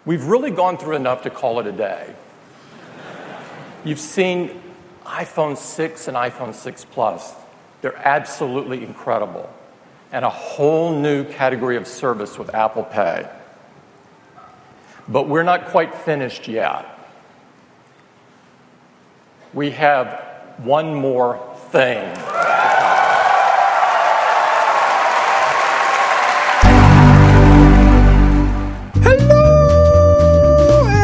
We've really gone through enough to call it a day. You've seen iPhone 6 and iPhone 6 Plus. They're absolutely incredible. And a whole new category of service with Apple Pay. But we're not quite finished yet. We have one more thing.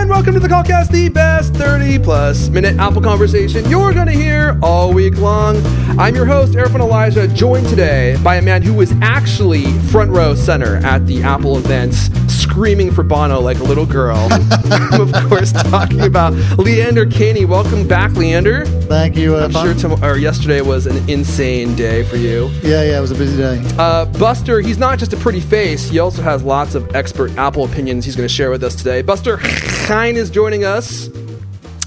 Welcome to the Cultcast, the best 30-plus minute Apple conversation you're going to hear all week long. I'm your host, Erfan Elijah, joined today by a man who was actually front row center at the Apple events, screaming for Bono like a little girl. I'm, of course, talking about Leander Caney. Welcome back, Leander. Thank you. I'm sure yesterday was an insane day for you. Yeah, it was a busy day. Buster, he's not just a pretty face. He also has lots of expert Apple opinions he's going to share with us today. Buster Hein is joining us.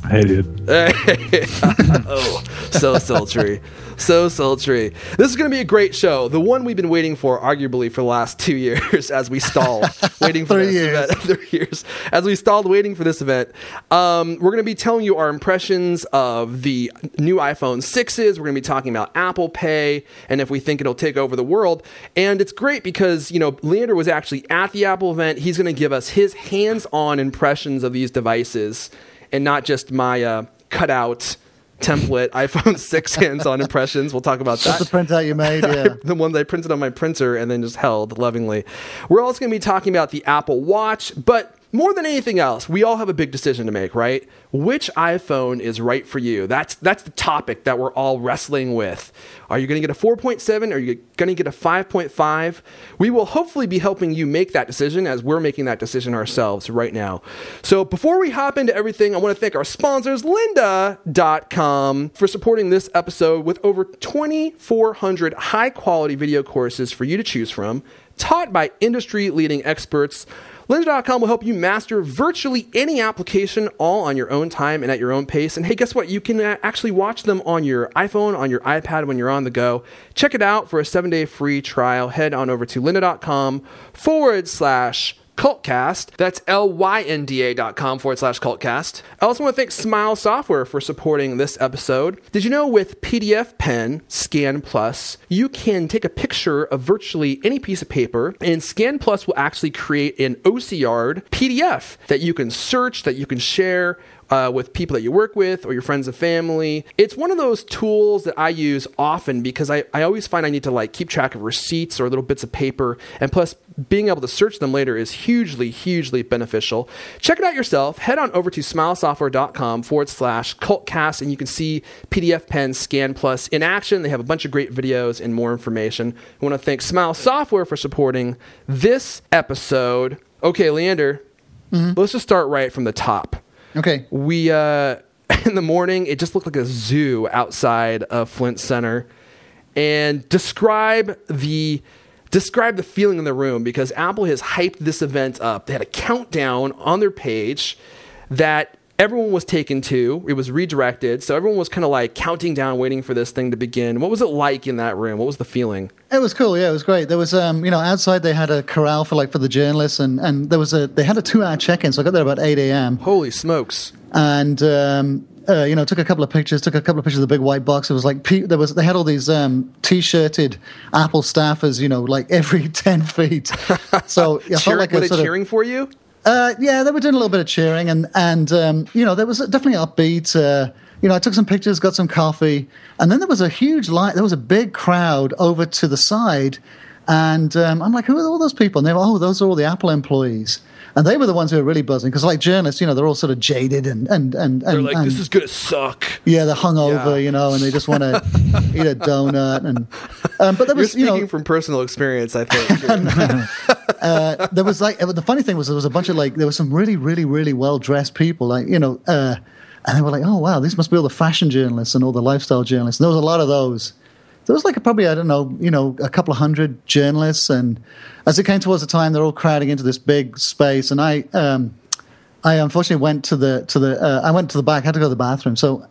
Hey, dude. Oh, so sultry. So sultry. This is going to be a great show. The one we've been waiting for, arguably, for the last 2 years as we stalled waiting for this event. 3 years. As we stalled waiting for this event. We're going to be telling you our impressions of the new iPhone 6s. We're going to be talking about Apple Pay and if we think it'll take over the world. And it's great because, Leander was actually at the Apple event. He's going to give us his hands-on impressions of these devices and not just my cutout template iPhone 6 hands-on impressions. We'll talk about that. That's the printout you made, yeah. The one that I printed on my printer and then just held lovingly. We're also going to be talking about the Apple Watch, but more than anything else, we all have a big decision to make, right? Which iPhone is right for you? That's the topic that we're all wrestling with. Are you going to get a 4.7? Are you going to get a 5.5? We will hopefully be helping you make that decision as we're making that decision ourselves right now. So before we hop into everything, I want to thank our sponsors, lynda.com, for supporting this episode with over 2,400 high-quality video courses for you to choose from, taught by industry-leading experts. Lynda.com will help you master virtually any application all on your own time and at your own pace. And hey, guess what? You can actually watch them on your iPhone, on your iPad when you're on the go. Check it out for a 7-day free trial. Head on over to lynda.com/Cultcast. That's lynda.com/Cultcast. I also want to thank Smile Software for supporting this episode. Did you know with PDF Pen Scan Plus, you can take a picture of virtually any piece of paper, and Scan Plus will actually create an OCR PDF that you can search, that you can share with people that you work with or your friends and family. It's one of those tools that I use often because I always find I need to keep track of receipts or little bits of paper, and plus being able to search them later is hugely, hugely beneficial. Check it out yourself. Head on over to smilesoftware.com/Cultcast and you can see PDF Pen Scan Plus in action. They have a bunch of great videos and more information. I want to thank Smile Software for supporting this episode. Okay, Leander, let's just start right from the top. Okay. We, in the morning, it just looked like a zoo outside of Flint Center. And describe the feeling in the room, because Apple has hyped this event up. They had a countdown on their page that everyone was taken to. It was redirected. So everyone was kind of counting down, waiting for this thing to begin. What was it like in that room? What was the feeling? It was cool. Yeah, it was great. There was, outside they had a corral for the journalists, and they had a 2-hour check-in. So I got there about 8 a.m. Holy smokes! And took a couple of pictures. Took a couple of pictures of the big white box. It was they had all these t-shirted Apple staffers, every 10 feet. So I felt like were they cheering for you? Yeah, they were doing a little bit of cheering, and there was definitely upbeat. I took some pictures, got some coffee, and then there was a huge line. There was a big crowd over to the side, and I'm like, who are all those people? And they were, those are all the Apple employees. And they were the ones who were really buzzing because, journalists, they're all sort of jaded and they're like, this is gonna suck. Yeah, they're hungover, and they just want to eat a donut. And but there was, you're speaking from personal experience, I think. There was the funny thing was there was a bunch of there was some really, really, really well dressed people, and they were like, oh wow, these must be all the fashion journalists and all the lifestyle journalists. And there was a lot of those. There was probably, I don't know, a couple of hundred journalists, and as it came towards the time, they're all crowding into this big space, and I unfortunately went to the back. I had to go to the bathroom, so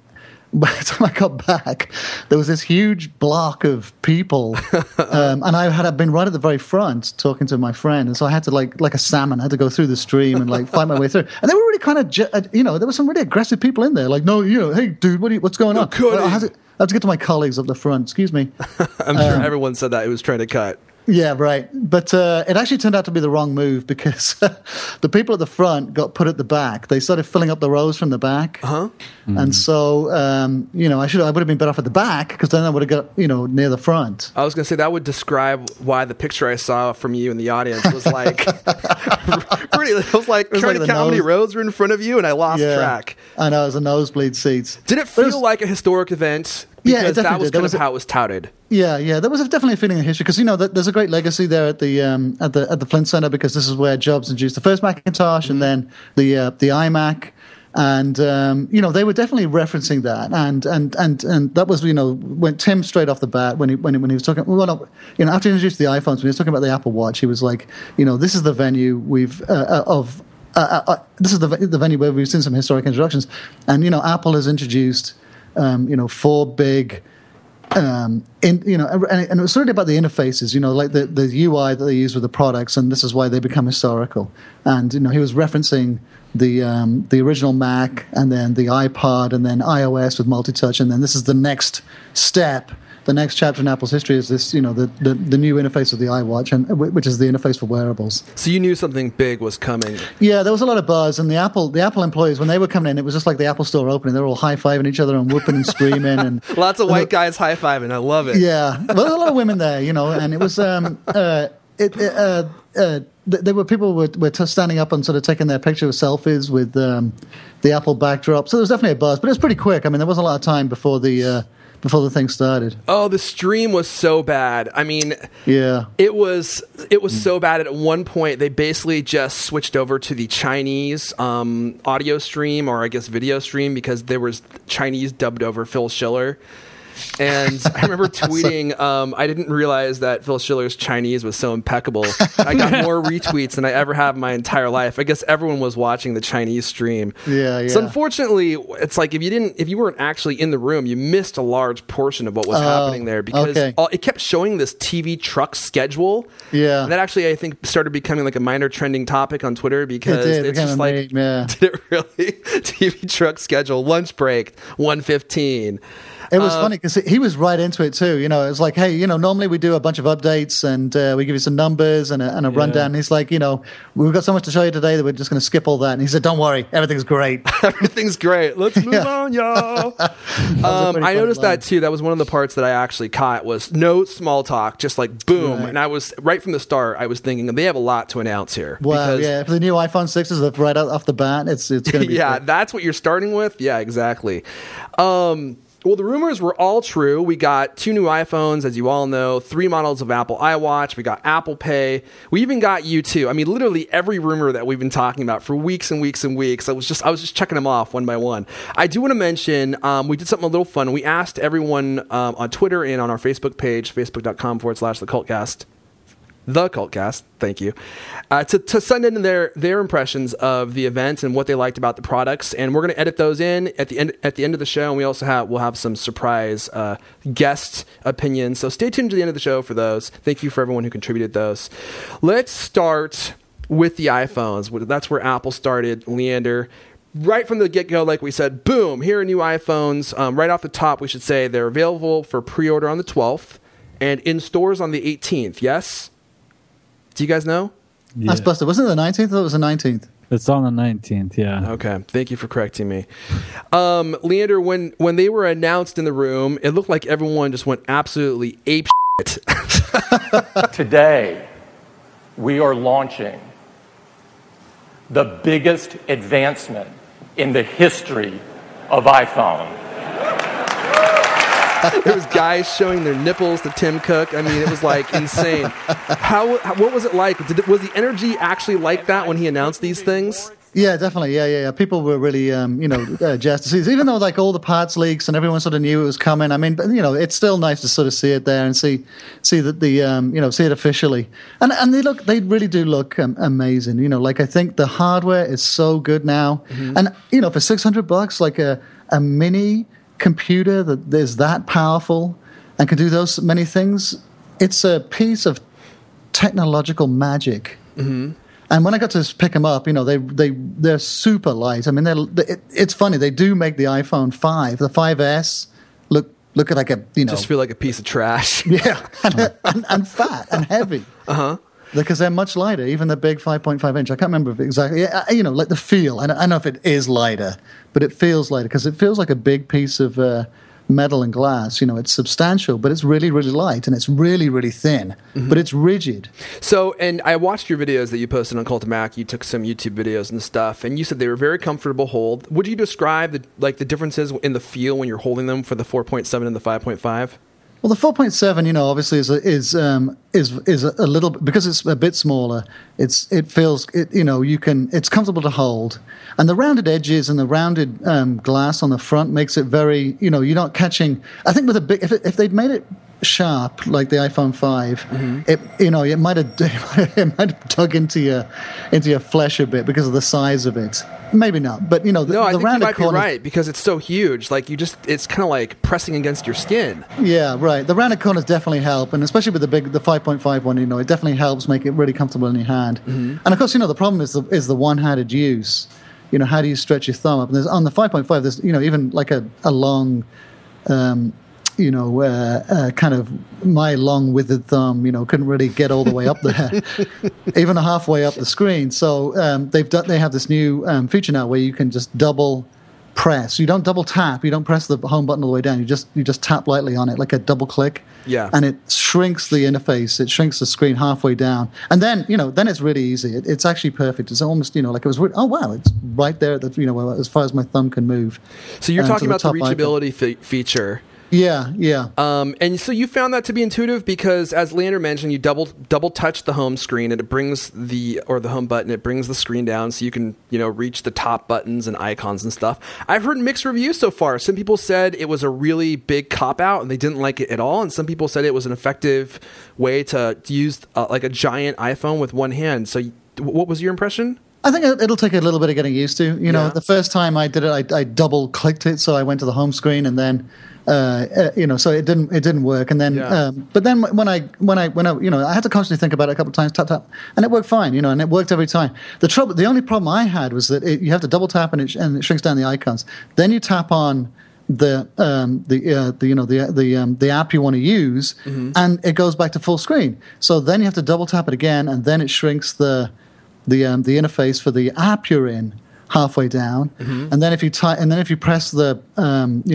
by the time I got back, there was this huge block of people, and I had been right at the very front talking to my friend, and so I had to like a salmon, I had to go through the stream and like fight my way through. And they were really kind of, there were some really aggressive people in there, like, no, hey, dude, what's going on? I have to get to my colleagues up the front. Excuse me. I'm sure everyone said that it was trying to cut. Yeah, right. But it actually turned out to be the wrong move because the people at the front got put at the back. They started filling up the rows from the back. Uh-huh. And so, I would have been better off at the back because then I would have got, near the front. I was going to say that would describe why the picture I saw from you in the audience was like, it was like trying to count how many rows were in front of you, and I lost track. I know, it was a nosebleed seats. Did it feel like a historic event? Because that was kind of how it was touted. Yeah. There was definitely a feeling of history because there's a great legacy there at the Flint Center because this is where Jobs introduced the first Macintosh and then the iMac, and they were definitely referencing that, and that was when Tim straight off the bat when he was talking after he introduced the iPhones, when he was talking about the Apple Watch, he was like, this is the venue this is the venue where we've seen some historic introductions, and Apple has introduced. 4 big, and it was really about the interfaces, like the UI that they use with the products, and this is why they become historical. And he was referencing the original Mac, and then the iPod, and then iOS with multi-touch, and then this is the next step. The next chapter in Apple's history is this, the new interface of the iWatch, which is the interface for wearables. So you knew something big was coming. Yeah, there was a lot of buzz, and the Apple employees, when they were coming in, it was just like the Apple Store opening. They were all high-fiving each other and whooping and screaming, and lots of white guys high-fiving. I love it. Yeah, well, there was a lot of women there, and it was there were people were standing up and sort of taking their picture with selfies with the Apple backdrop. So there was definitely a buzz, but it was pretty quick. I mean, there wasn't a lot of time before the thing started. Oh, the stream was so bad. I mean, yeah, it was so bad. At one point, they basically just switched over to the Chinese audio stream, or I guess video stream, because there was Chinese dubbed over Phil Schiller. And I remember tweeting, I didn't realize that Phil Schiller's Chinese was so impeccable. I got more retweets than I ever have in my entire life. I guess everyone was watching the Chinese stream. Yeah. So unfortunately, it's like if you weren't actually in the room, you missed a large portion of what was happening there, because it kept showing this TV truck schedule. Yeah. And that actually, I think, started becoming like a minor trending topic on Twitter, because it's just like, did it really? TV truck schedule, lunch break, 1:15. It was funny because he was right into it too. It was like, hey, normally we do a bunch of updates and we give you some numbers and a rundown. And he's like, we've got so much to show you today that we're just going to skip all that. And he said, don't worry, everything's great. Everything's great. Let's move on, y'all. I noticed that too. That was one of the parts that I actually caught, was no small talk, just like boom. Right. And I was right from the start, I was thinking they have a lot to announce here. Well, yeah, for the new iPhone 6s, right off the bat, it's going to be yeah, that's what you're starting with. Yeah, exactly. Well, the rumors were all true. We got 2 new iPhones, as you all know, 3 models of Apple iWatch. We got Apple Pay. We even got U2. I mean, literally every rumor that we've been talking about for weeks and weeks and weeks. I was just checking them off one by one. I do want to mention we did something a little fun. We asked everyone on Twitter and on our Facebook page, facebook.com/thecultcast. The Cultcast, thank you, to send in their impressions of the event and what they liked about the products, and we're going to edit those in at the end of the show, and we'll have some surprise guest opinions. So stay tuned to the end of the show for those. Thank you for everyone who contributed those. Let's start with the iPhones. That's where Apple started. Leander, right from the get-go, like we said, boom, here are new iPhones. Right off the top, we should say they're available for pre-order on the 12th and in stores on the 18th. Yes. Do you guys know? Yeah. That's busted. Wasn't it the 19th? I thought it was the 19th. It's on the 19th, yeah. Okay. Thank you for correcting me. Leander, when they were announced in the room, it looked like everyone just went absolutely ape shit. Today, we are launching the biggest advancement in the history of iPhone. There was guys showing their nipples to Tim Cook. I mean, it was like insane. What was it like? Was the energy actually like that when he announced these things? Yeah, definitely. Yeah. People were really, jazzed to see this. Even though like all the parts leaks and everyone sort of knew it was coming. I mean, but it's still nice to sort of see it there and see that see it officially. And they really do look amazing. Like I think the hardware is so good now. Mm-hmm. And for $600, like a mini computer that is that powerful and can do those many things, it's a piece of technological magic. Mm-hmm. And when I got to pick them up, they're super light. I mean, it's funny. They do make the iPhone 5, the 5S, look like a just feel like a piece of trash. Yeah, and fat and heavy. Because they're much lighter, even the big 5.5 inch. I can't remember exactly. Like the feel. I don't know if it is lighter, but it feels lighter because it feels like a big piece of metal and glass. It's substantial, but it's really, really light, and it's really, really thin, but it's rigid. So, and I watched your videos that you posted on Cult of Mac. You took some YouTube videos and stuff, and you said they were very comfortable hold. Would you describe the differences in the feel when you're holding them for the 4.7 and the 5.5? Well, the 4.7, obviously is a little, because it's a bit smaller. It's comfortable to hold, and the rounded edges and the rounded glass on the front makes it very, you're not catching. I think with a big, if they'd made it sharp like the iPhone 5, it might have dug into your flesh a bit because of the size of it. Maybe not, but no, I think you might be right because it's so huge. Like it's kind of like pressing against your skin. Yeah, right. The rounded corners definitely help, and especially with the 5.5 one, it definitely helps make it really comfortable in your hand. Mm-hmm. And of course, the problem is the one-handed use. How do you stretch your thumb up? And on the 5.5, there's even like a long. Kind of my long withered thumb, couldn't really get all the way up there, even halfway up the screen. So they have this new feature now where you can just double press. You don't double tap. You don't press the home button all the way down. You just tap lightly on it, like a double click. Yeah. And it shrinks the interface. It shrinks the screen halfway down, and then then it's really easy. It's actually perfect. It's almost like it was. Oh wow! It's right there. That as far as my thumb can move. So you're talking about the reachability feature. Yeah, yeah. And so you found that to be intuitive because, as Leander mentioned, you double touch the home screen and it brings the home button. It brings the screen down so you can reach the top buttons and icons and stuff. I've heard mixed reviews so far. Some people said it was a really big cop out and they didn't like it at all, and some people said it was an effective way to use like a giant iPhone with one hand. So, what was your impression? I think it'll take a little bit of getting used to. The first time I did it, I double clicked it, so I went to the home screen and then. So it didn't work, and then, but then when I, I had to constantly think about it a couple of times, tap, and it worked fine, and it worked every time. The only problem I had was that you have to double tap and it shrinks down the icons. Then you tap on the app you want to use, and it goes back to full screen. So then you have to double tap it again, and then it shrinks the interface for the app you're in halfway down, and then if you press the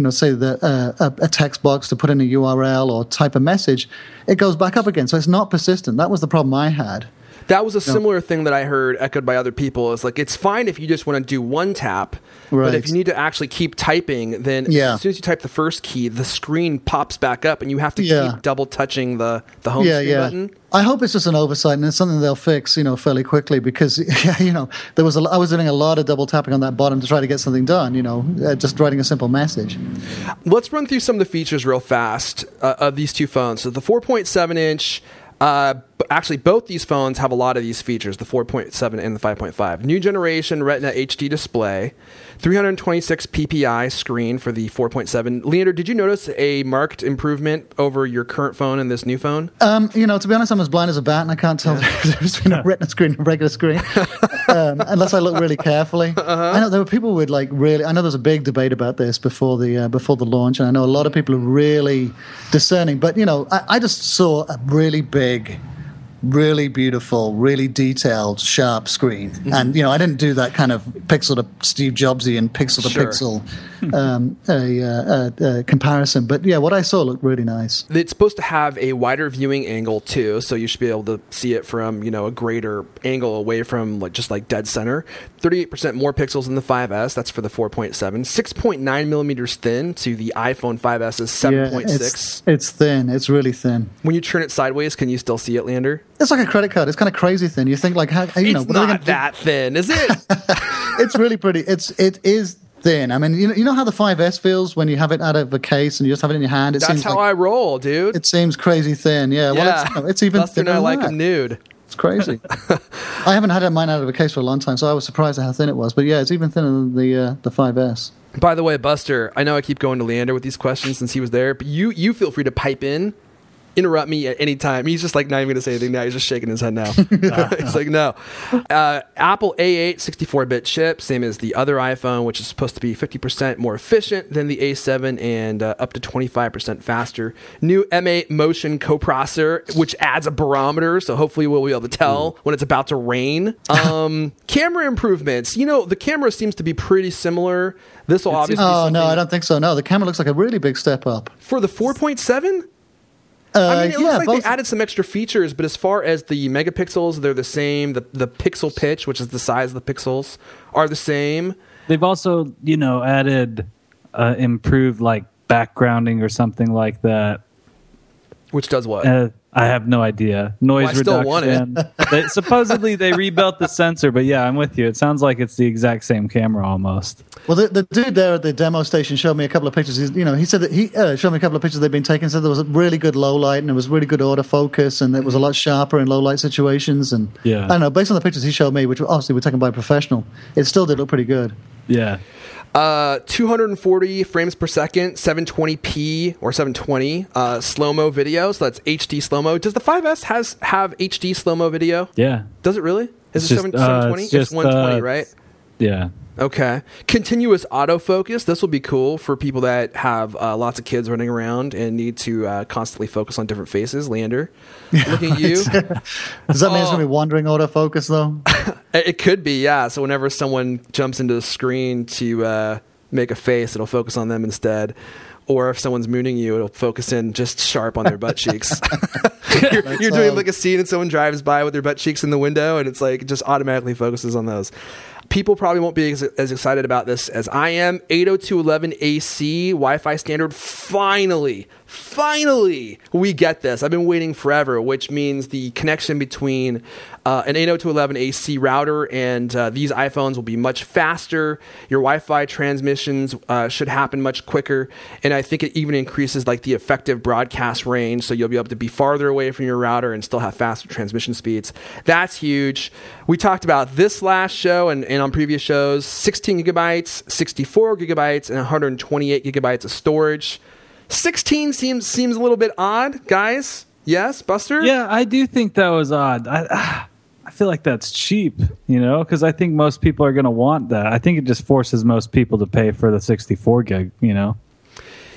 say a text box to put in a URL or type a message, it goes back up again. So it's not persistent. That was the problem I had. That was a similar thing that I heard echoed by other people. Is like, it's fine if you just want to do one tap, but if you need to actually keep typing, then as soon as you type the first key, the screen pops back up and you have to keep double touching the home screen button. I hope it's just an oversight and it's something they'll fix, fairly quickly, because I was doing a lot of double tapping on that bottom to try to get something done, just writing a simple message. Let's run through some of the features real fast of these two phones. So the 4.7 inch. Actually, both these phones have a lot of these features, the 4.7 and the 5.5. New generation Retina HD display, 326 ppi screen for the 4.7. Leander, did you notice a marked improvement over your current phone and this new phone? To be honest, I'm as blind as a bat, and I can't tell there's been a Retina screen and a regular screen, unless I look really carefully. I know there were people with I know there's a big debate about this before the launch, and I know a lot of people are really discerning. But I just saw a really big, really beautiful, really detailed, sharp screen. And, I didn't do that kind of pixel to Steve Jobsy and pixel to pixel comparison. But, what I saw looked really nice. It's supposed to have a wider viewing angle, too, so you should be able to see it from, a greater angle away from, just dead center. 38% more pixels in the 5S. That's for the 4.7. 6.9 millimeters thin to the iPhone 5S's 7.6. It's thin. It's really thin. When you turn it sideways, can you still see it, Leander? It's like a credit card. It's kind of crazy thin. You think how it's not that thin, is it? It's really pretty. It is thin. I mean, you know how the 5S feels when you have it out of a case and you just have it in your hand. That's how I roll, dude. It seems crazy thin. Yeah. Well, it's even thinner. I like them nude. It's crazy. I haven't had mine out of a case for a long time, so I was surprised at how thin it was. But yeah, it's even thinner than the 5S. By the way, Buster, I know I keep going to Leander with these questions since he was there, but you feel free to pipe in, interrupt me at any time. He's just like not even going to say anything now. He's just shaking his head now. He's like, no. Apple A8 64-bit chip, same as the other iPhone, which is supposed to be 50% more efficient than the A7 and up to 25% faster. New M8 motion coprocessor, which adds a barometer, so hopefully we'll be able to tell when it's about to rain. Camera improvements. You know, the camera seems to be pretty similar. This will obviously... Oh, no, I don't think so. No, the camera looks like a really big step up. For the 4.7? I mean, it looks like they added some extra features, but as far as the megapixels, they're the same. The pixel pitch, which is the size of the pixels, are the same. They've also, added improved like backgrounding or something like that. Which does what? I have no idea. Noise reduction. I still want it. Supposedly they rebuilt the sensor, but yeah, I'm with you. It sounds like it's the exact same camera almost. Well, the dude there at the demo station showed me a couple of pictures. He said that he showed me a couple of pictures they've been taking. Said there was a really good low light and it was really good autofocus and it was a lot sharper in low light situations. And yeah, I don't know, based on the pictures he showed me, which obviously were taken by a professional, it still did look pretty good. Yeah. 240 frames per second, 720p or 720 slow-mo video. So that's HD slow-mo. Does the 5S have HD slow-mo video? Yeah. Does it really? Is it 720? It's 120, right? Yeah. Okay. Continuous autofocus. This will be cool for people that have lots of kids running around and need to constantly focus on different faces. Leander, looking at you. Does that mean it's going to be wandering autofocus, though? It could be, yeah. So whenever someone jumps into the screen to make a face, it'll focus on them instead. Or if someone's mooning you, it'll focus in just sharp on their butt cheeks. You're doing like a scene and someone drives by with their butt cheeks in the window and it's like it just automatically focuses on those. People probably won't be as excited about this as I am. 802.11ac Wi-Fi standard. Finally, we get this. I've been waiting forever, which means the connection between an 802.11ac router and these iPhones will be much faster. Your Wi-Fi transmissions should happen much quicker, and I think it even increases like the effective broadcast range, so you'll be able to be farther away from your router and still have faster transmission speeds. That's huge. We talked about this last show and on previous shows, 16 gigabytes, 64 gigabytes, and 128 gigabytes of storage. 16 seems a little bit odd, guys. Yes, Buster? Yeah, I do think that was odd. I feel like that's cheap, because I think most people are going to want that. I think it just forces most people to pay for the 64 gig,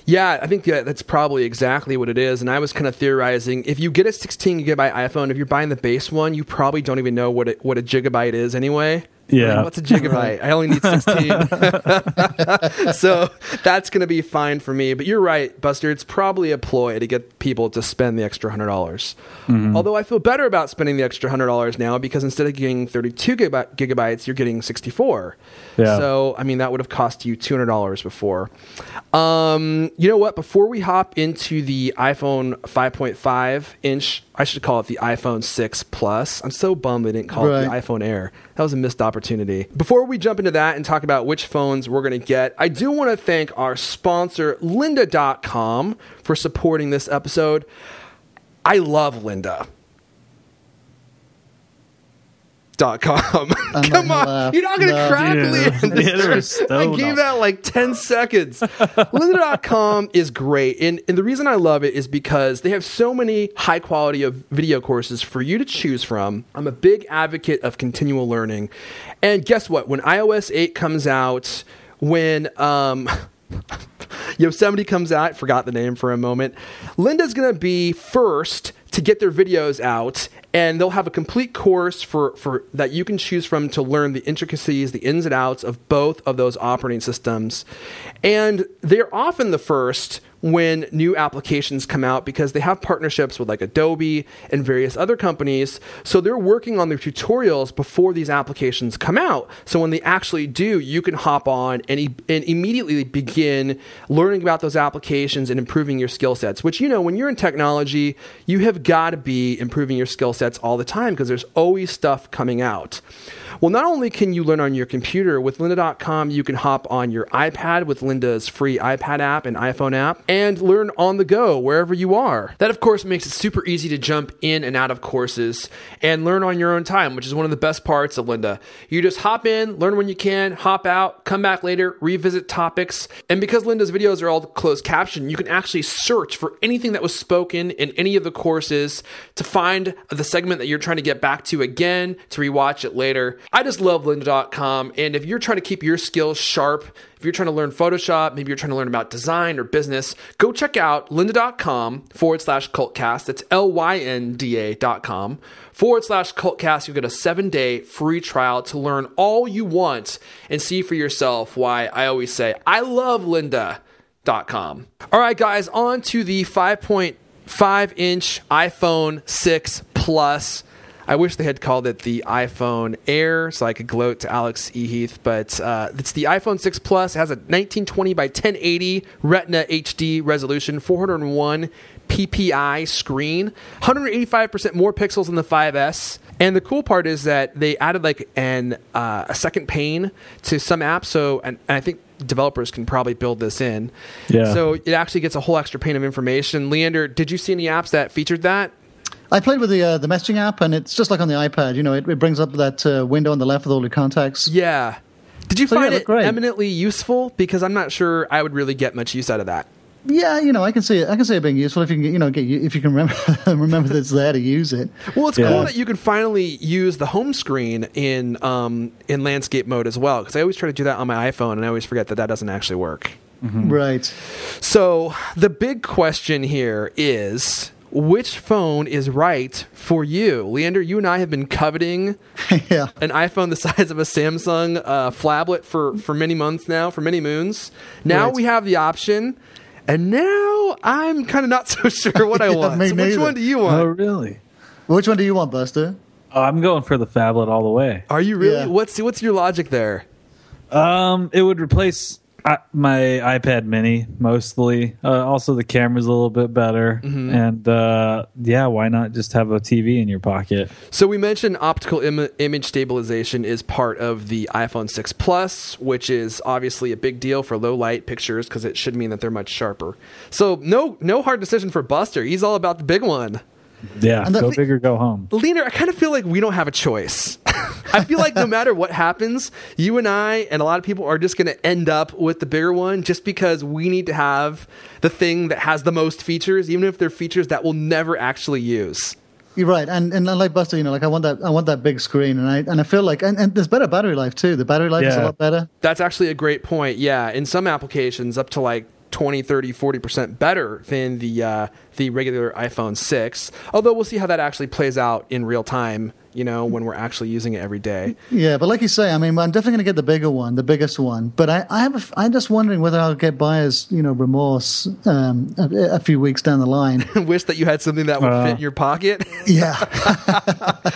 Yeah, I think that's probably exactly what it is. And I was kind of theorizing, if you get a 16 gigabyte iPhone, if you're buying the base one, you probably don't even know what a gigabyte is anyway. Yeah. Like, what's a gigabyte? I only need 16. So that's going to be fine for me. But you're right, Buster. It's probably a ploy to get people to spend the extra $100. Mm-hmm. Although I feel better about spending the extra $100 now because instead of getting 32 gigabytes, you're getting 64. Yeah. So, I mean, that would have cost you $200 before. You know what? Before we hop into the iPhone 5.5 inch, I should call it the iPhone 6 Plus. I'm so bummed they didn't call it the iPhone Air. That was a missed opportunity. Before we jump into that and talk about which phones we're going to get, I do want to thank our sponsor, lynda.com, for supporting this episode. I love Lynda. .com. Come on. You're not going to crack me. I gave that like 10 seconds. Lynda.com is great. And the reason I love it is because they have so many high quality of video courses for you to choose from. I'm a big advocate of continual learning. And guess what? When iOS 8 comes out, when Yosemite comes out, I forgot the name for a moment, Lynda's going to be first to get their videos out, and they'll have a complete course for that you can choose from to learn the intricacies, the ins and outs of both of those operating systems. And they're often the first when new applications come out because they have partnerships with like Adobe and various other companies. So they're working on their tutorials before these applications come out. So when they actually do, you can hop on and immediately begin learning about those applications and improving your skill sets, which, when you're in technology, you have got to be improving your skill sets all the time because there's always stuff coming out. Well, not only can you learn on your computer, with lynda.com, you can hop on your iPad with Lynda's free iPad app and iPhone app and learn on the go wherever you are. That, of course, makes it super easy to jump in and out of courses and learn on your own time, which is one of the best parts of Lynda. You just hop in, learn when you can, hop out, come back later, revisit topics. And because Lynda's videos are all closed captioned, you can actually search for anything that was spoken in any of the courses to find the segment that you're trying to get back to again, to rewatch it later. I just love lynda.com, and if you're trying to keep your skills sharp, if you're trying to learn Photoshop, maybe you're trying to learn about design or business, go check out lynda.com/cultcast. It's lynda.com/cultcast. You'll get a 7-day free trial to learn all you want and see for yourself why I always say, I love lynda.com. All right, guys, on to the 5.5-inch iPhone 6 Plus. I wish they had called it the iPhone Air so I could gloat to Alex E. Heath, but it's the iPhone 6 Plus. It has a 1920 by 1080 Retina HD resolution, 401 ppi screen, 185% more pixels than the 5S. And the cool part is that they added like a second pane to some apps. So, and I think developers can probably build this in. Yeah. So it actually gets a whole extra pane of information. Leander, did you see any apps that featured that? I played with the messaging app, and it's just like on the iPad. You know, it brings up that window on the left with all your contacts. Yeah. Did you find it great. eminently useful? Because I'm not sure I would really get much use out of that. Yeah, you know, I can see it being useful if you can, you know, if you can remember remember that it's there to use it. Well, it's cool that you can finally use the home screen in landscape mode as well. Because I always try to do that on my iPhone, and I always forget that doesn't actually work. Mm-hmm. Right. So the big question here is, which phone is right for you? Leander, you and I have been coveting an iPhone the size of a Samsung phablet for many months now, for many moons. Now we have the option, and now I'm kind of not so sure what I want. So which one do you want? Oh, really? Which one do you want, Buster? Oh, I'm going for the phablet all the way. Are you really? Yeah. What's your logic there? It would replace my iPad mini mostly. Also, the camera's a little bit better, and why not just have a TV in your pocket? So we mentioned optical image stabilization is part of the iPhone 6 Plus, which is obviously a big deal for low light pictures because it should mean that they're much sharper. So no hard decision for Buster. He's all about the big one. Yeah, go big or go home. Leander, I kind of feel like we don't have a choice. I feel like no matter what happens, you and I and a lot of people are just going to end up with the bigger one just because we need to have the thing that has the most features, even if they're features that we'll never actually use. You're right, and like Buster, you know, like I want that big screen, and I feel like, and there's better battery life too. The battery life is a lot better. That's actually a great point. Yeah, in some applications, up to like 20, 30, 40% better than the regular iPhone 6. Although we'll see how that actually plays out in real time, you know, when we're actually using it every day. Yeah, but like you say, I mean, I'm definitely going to get the bigger one, the biggest one. But I'm just wondering whether I'll get buyer's, you know, remorse a few weeks down the line. Wish that you had something that would fit in your pocket. Yeah.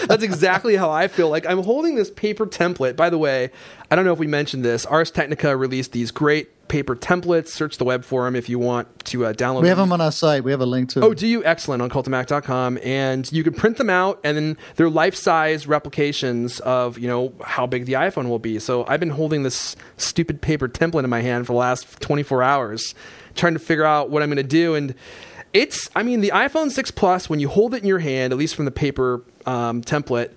That's exactly how I feel. Like, I'm holding this paper template. By the way, I don't know if we mentioned this. Ars Technica released these great paper templates. Search the web for them if you want to download We have them on our site. We have a link to them. Oh, do you? Excellent. On cultamac.com. And you can print them out, and then they're life-size replications of, you know, how big the iPhone will be. So I've been holding this stupid paper template in my hand for the last 24 hours, trying to figure out what I'm going to do. And the iPhone 6 Plus, when you hold it in your hand, at least from the paper template,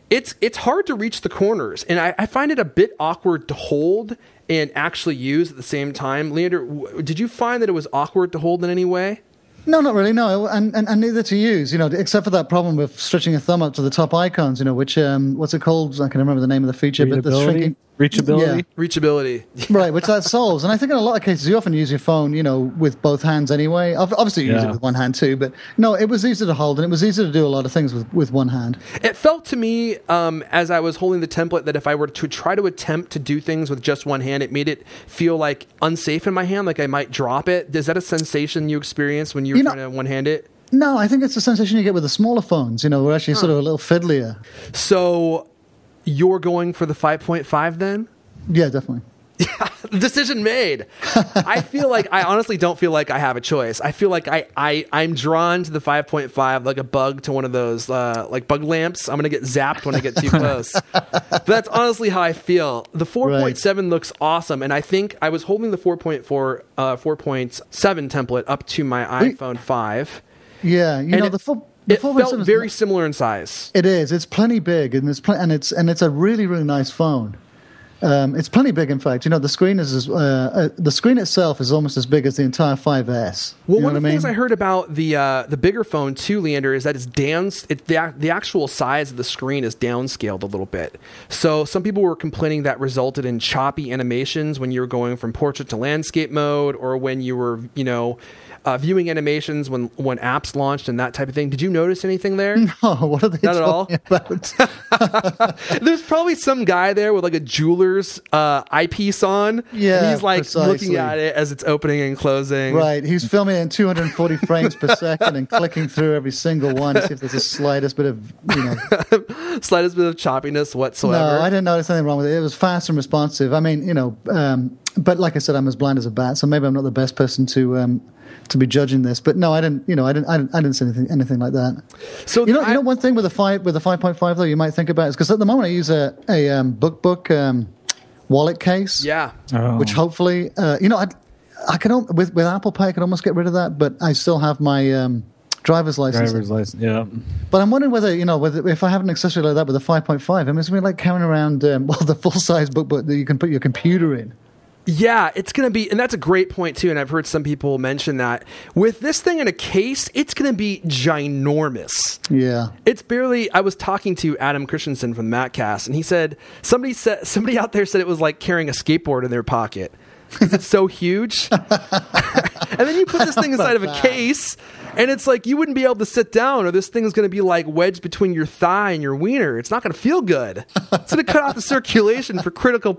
it's hard to reach the corners. And I find it a bit awkward to hold and actually use at the same time. Leander, did you find that it was awkward to hold in any way? No, not really, no. And neither to use, you know, except for that problem with stretching a thumb up to the top icons, you know, which, what's it called? I can remember the name of the feature, but the shrinking. Reachability? Yeah. Reachability. Right, which that solves. And I think in a lot of cases, you often use your phone, you know, with both hands anyway. Obviously, you use it with one hand too, but no, it was easy to hold, and it was easy to do a lot of things with one hand. It felt to me, as I was holding the template, that if I were to try to attempt to do things with just one hand, it made it feel like unsafe in my hand, like I might drop it. Is that a sensation you experienced when you were trying to one-hand it? No, I think it's the sensation you get with the smaller phones, you know, we're actually sort of a little fiddlier. So you're going for the 5.5 then? Yeah, definitely. Decision made. I honestly don't feel like I have a choice. I feel like I'm drawn to the 5.5 like a bug to one of those like bug lamps. I'm gonna get zapped when I get too close. But that's honestly how I feel. The 4.7 looks awesome, and I think I was holding the 4.7 template up to my iPhone 5. Yeah, the it felt very similar in size. It is. It's plenty big, and it's a really, really nice phone. It's plenty big, in fact. The screen is the screen itself is almost as big as the entire 5S. Well, one of the things I heard about the bigger phone too, Leander, is that the actual size of the screen is downscaled a little bit. So some people were complaining that resulted in choppy animations when you were going from portrait to landscape mode, or when you were viewing animations when apps launched and that type of thing. Did you notice anything there? No, what are they talking about? There's probably some guy there with like a jeweler's eyepiece on. Yeah, and he's like precisely. looking at it as it's opening and closing. Right, he's filming it in 240 frames per second and clicking through every single one to see if there's the slightest bit of slightest bit of choppiness whatsoever. No, I didn't notice anything wrong with it. It was fast and responsive. I mean, but like I said, I'm as blind as a bat, so maybe I'm not the best person to be judging this. But no, I didn't see anything like that. So one thing with the 5.5 though you might think about is, because at the moment I use a book wallet case. Yeah. Oh. Which hopefully I can with Apple Pay I can almost get rid of that, but I still have my driver's license. Yeah. But I'm wondering whether if I have an accessory like that with a 5.5, I mean, it's gonna be like carrying around the full size book that you can put your computer in. Yeah, it's going to be, and that's a great point too, and I've heard some people mention that. With this thing in a case, it's going to be ginormous. Yeah. It's barely, I was talking to Adam Christensen from the Mattcast, and he said, somebody out there said it was like carrying a skateboard in their pocket. It's so huge. And then you put this thing inside of a case, and it's like you wouldn't be able to sit down, or this thing is going to be like wedged between your thigh and your wiener. It's not going to feel good. It's going to cut off the circulation for critical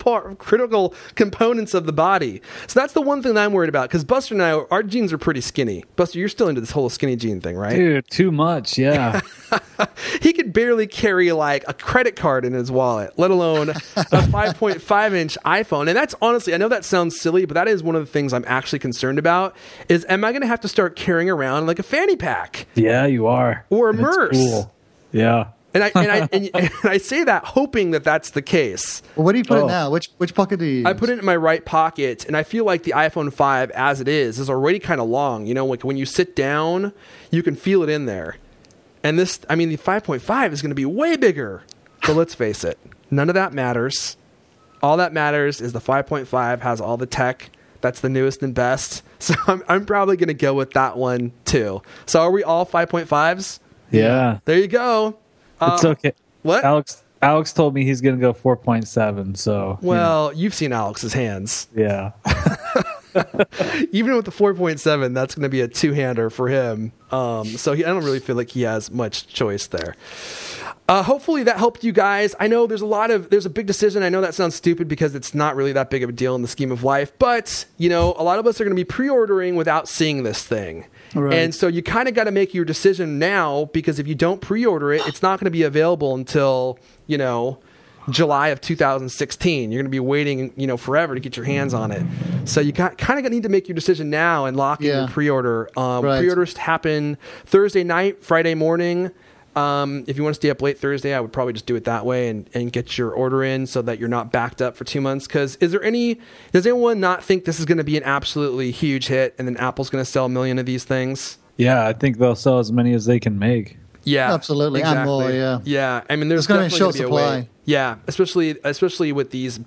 components of the body. So that's the one thing that I'm worried about, because Buster and I, our jeans are pretty skinny. Buster, you're still into this whole skinny jean thing, right? Dude, too much, yeah. He could barely carry like a credit card in his wallet, let alone a 5.5-inch iPhone. And that's honestly, I know that sounds silly, but that is one of the things I'm actually concerned about, is am I going to have to start carrying around like a fanny pack? Yeah, you are. Or a Merce. Cool. Yeah. And I say that hoping that that's the case. Well, where do you put it now? Which pocket do you use? I put it in my right pocket, and I feel like the iPhone 5 as it is already kind of long. Like when you sit down, you can feel it in there. And the 5.5 is going to be way bigger. But let's face it, none of that matters. All that matters is the 5.5 has all the tech. That's the newest and best. So I'm probably going to go with that one too. So are we all 5.5s? Yeah. There you go. It's okay. What? Alex told me he's going to go 4.7. So well, you've seen Alex's hands. Yeah. Even with the 4.7, that's going to be a two-hander for him. So I don't really feel like he has much choice there. Hopefully that helped you guys. I know there's a big decision. I know that sounds stupid because it's not really that big of a deal in the scheme of life, but a lot of us are going to be pre-ordering without seeing this thing. Right. And so you kind of got to make your decision now, because if you don't pre-order it, it's not going to be available until, July of 2016. You're going to be waiting, forever to get your hands on it. So you kind of need to make your decision now and lock in your pre-order. Right. Pre-orders happen Thursday night, Friday morning. If you want to stay up late Thursday, I would probably just do it that way and get your order in so that you're not backed up for 2 months. Because does anyone not think this is going to be an absolutely huge hit and then Apple's going to sell 1 million of these things? Yeah, I think they'll sell as many as they can make. Yeah, absolutely, exactly. And more. Yeah, yeah. I mean, there's going to be a short definitely gonna be a supply. Yeah, especially with these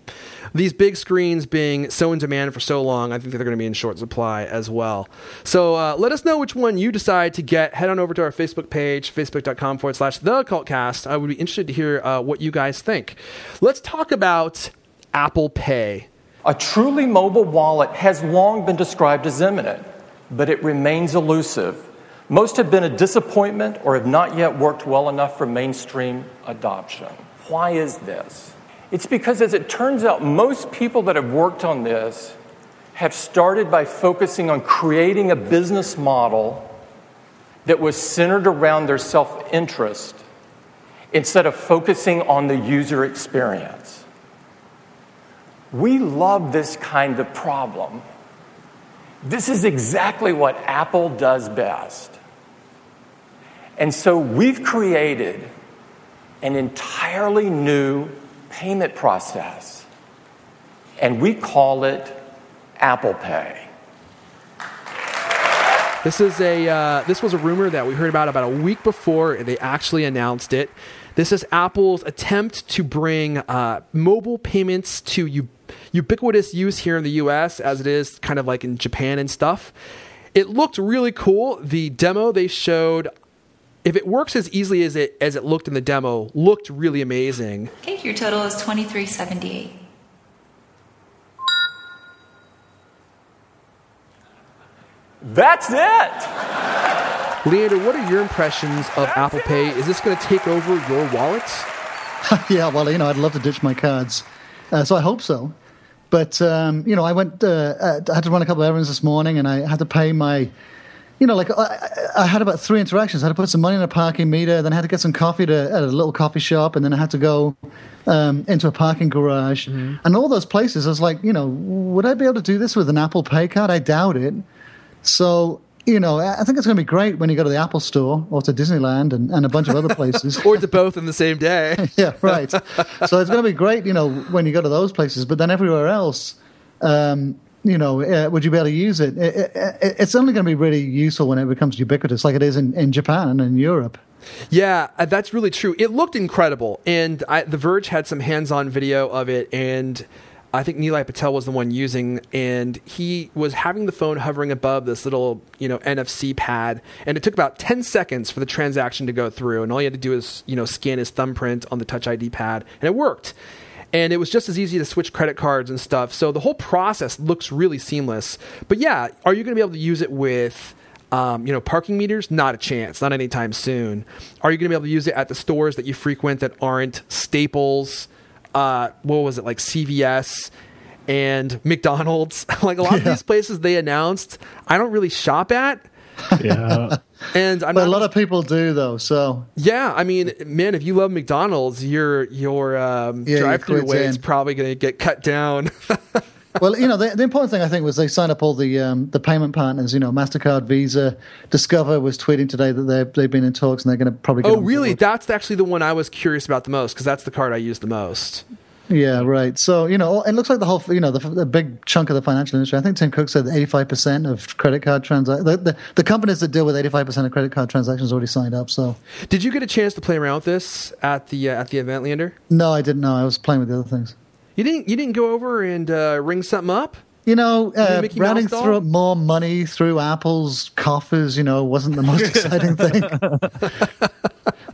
big screens being so in demand for so long. I think they're going to be in short supply as well. So let us know which one you decide to get. Head on over to our Facebook page, facebook.com/thecultcast. I would be interested to hear what you guys think. Let's talk about Apple Pay. A truly mobile wallet has long been described as imminent, but it remains elusive. Most have been a disappointment or have not yet worked well enough for mainstream adoption. Why is this? It's because, as it turns out, most people that have worked on this have started by focusing on creating a business model that was centered around their self-interest instead of focusing on the user experience. We love this kind of problem. This is exactly what Apple does best. And so we've created an entirely new payment process, and we call it Apple Pay. This was a rumor that we heard about a week before they actually announced it. This is Apple's attempt to bring mobile payments to ubiquitous use here in the U.S. as it is kind of like in Japan and stuff. It looked really cool. The demo they showed, if it works as easily as it looked in the demo, looked really amazing. Okay, your total is $23.78. That's it! Leander, what are your impressions of Apple Pay? Is this going to take over your wallet? Yeah, well, I'd love to ditch my cards. So I hope so. But, I went, I had to run a couple of errands this morning, and I had to pay my, I had about 3 interactions. I had to put some money in a parking meter, then I had to get some coffee at a little coffee shop, and then I had to go into a parking garage. Mm-hmm. And all those places, I was like, would I be able to do this with an Apple Pay card? I doubt it. So, I think it's going to be great when you go to the Apple Store or to Disneyland and a bunch of other places. Or to both in the same day. Yeah, right. So it's going to be great, when you go to those places. But then everywhere else, would you be able to use it? It's only going to be really useful when it becomes ubiquitous, like it is in Japan and in Europe. Yeah, that's really true. It looked incredible. And The Verge had some hands-on video of it, and I think Nilay Patel was the one using, and he was having the phone hovering above this little, NFC pad, and it took about 10 seconds for the transaction to go through, and all he had to do is, scan his thumbprint on the Touch ID pad, and it worked. And it was just as easy to switch credit cards and stuff, so the whole process looks really seamless. But yeah, are you going to be able to use it with parking meters? Not a chance, not anytime soon. Are you going to be able to use it at the stores that you frequent that aren't Staples, what was it, like CVS and McDonald's? Like a lot of these places they announced, I don't really shop at. Yeah. But a lot of people do, though. So yeah, I mean, man, if you love McDonald's, your drive-through wait is probably going to get cut down. Well, the important thing I think was they signed up all the payment partners. MasterCard, Visa, Discover was tweeting today that they've been in talks and they're going to probably. Get really? That's actually the one I was curious about the most because that's the card I use the most. Yeah, right. So it looks like the whole the big chunk of the financial industry. I think Tim Cook said 85% of credit card transactions. The companies that deal with 85% of credit card transactions already signed up. So, did you get a chance to play around with this at the event, Leander? No, I didn't know. I was playing with the other things. You didn't go over and ring something up? Routing through more money through Apple's coffers, wasn't the most exciting thing.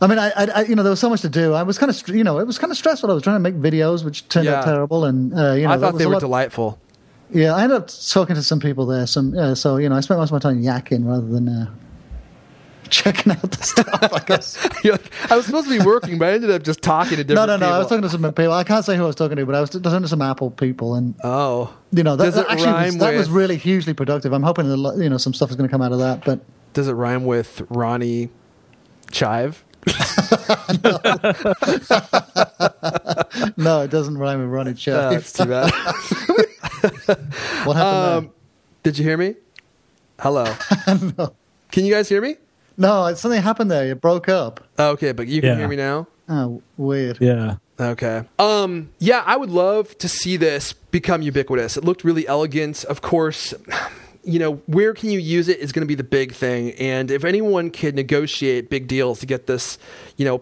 I mean, I there was so much to do. I was kind of, it was kind of stressful. I was trying to make videos, which turned out terrible, and I thought they were delightful. Yeah, I ended up talking to some people there. I spent most of my time yakking rather than checking out the stuff, I guess. I was supposed to be working, but I ended up just talking to different people. No, I was talking to some people. I can't say who I was talking to, but I was talking to some Apple people. And that was really hugely productive. I'm hoping that, some stuff is going to come out of that. But does it rhyme with Ronnie Chive? No, it doesn't rhyme with Ronnie Chive. That's too bad. What happened there? Did you hear me? Hello. No. Can you guys hear me? No, something happened there. It broke up. Okay, but you can hear me now? Oh, weird. Yeah. Okay. Yeah, I would love to see this become ubiquitous. It looked really elegant. Of course, where can you use it is going to be the big thing. And if anyone could negotiate big deals to get this,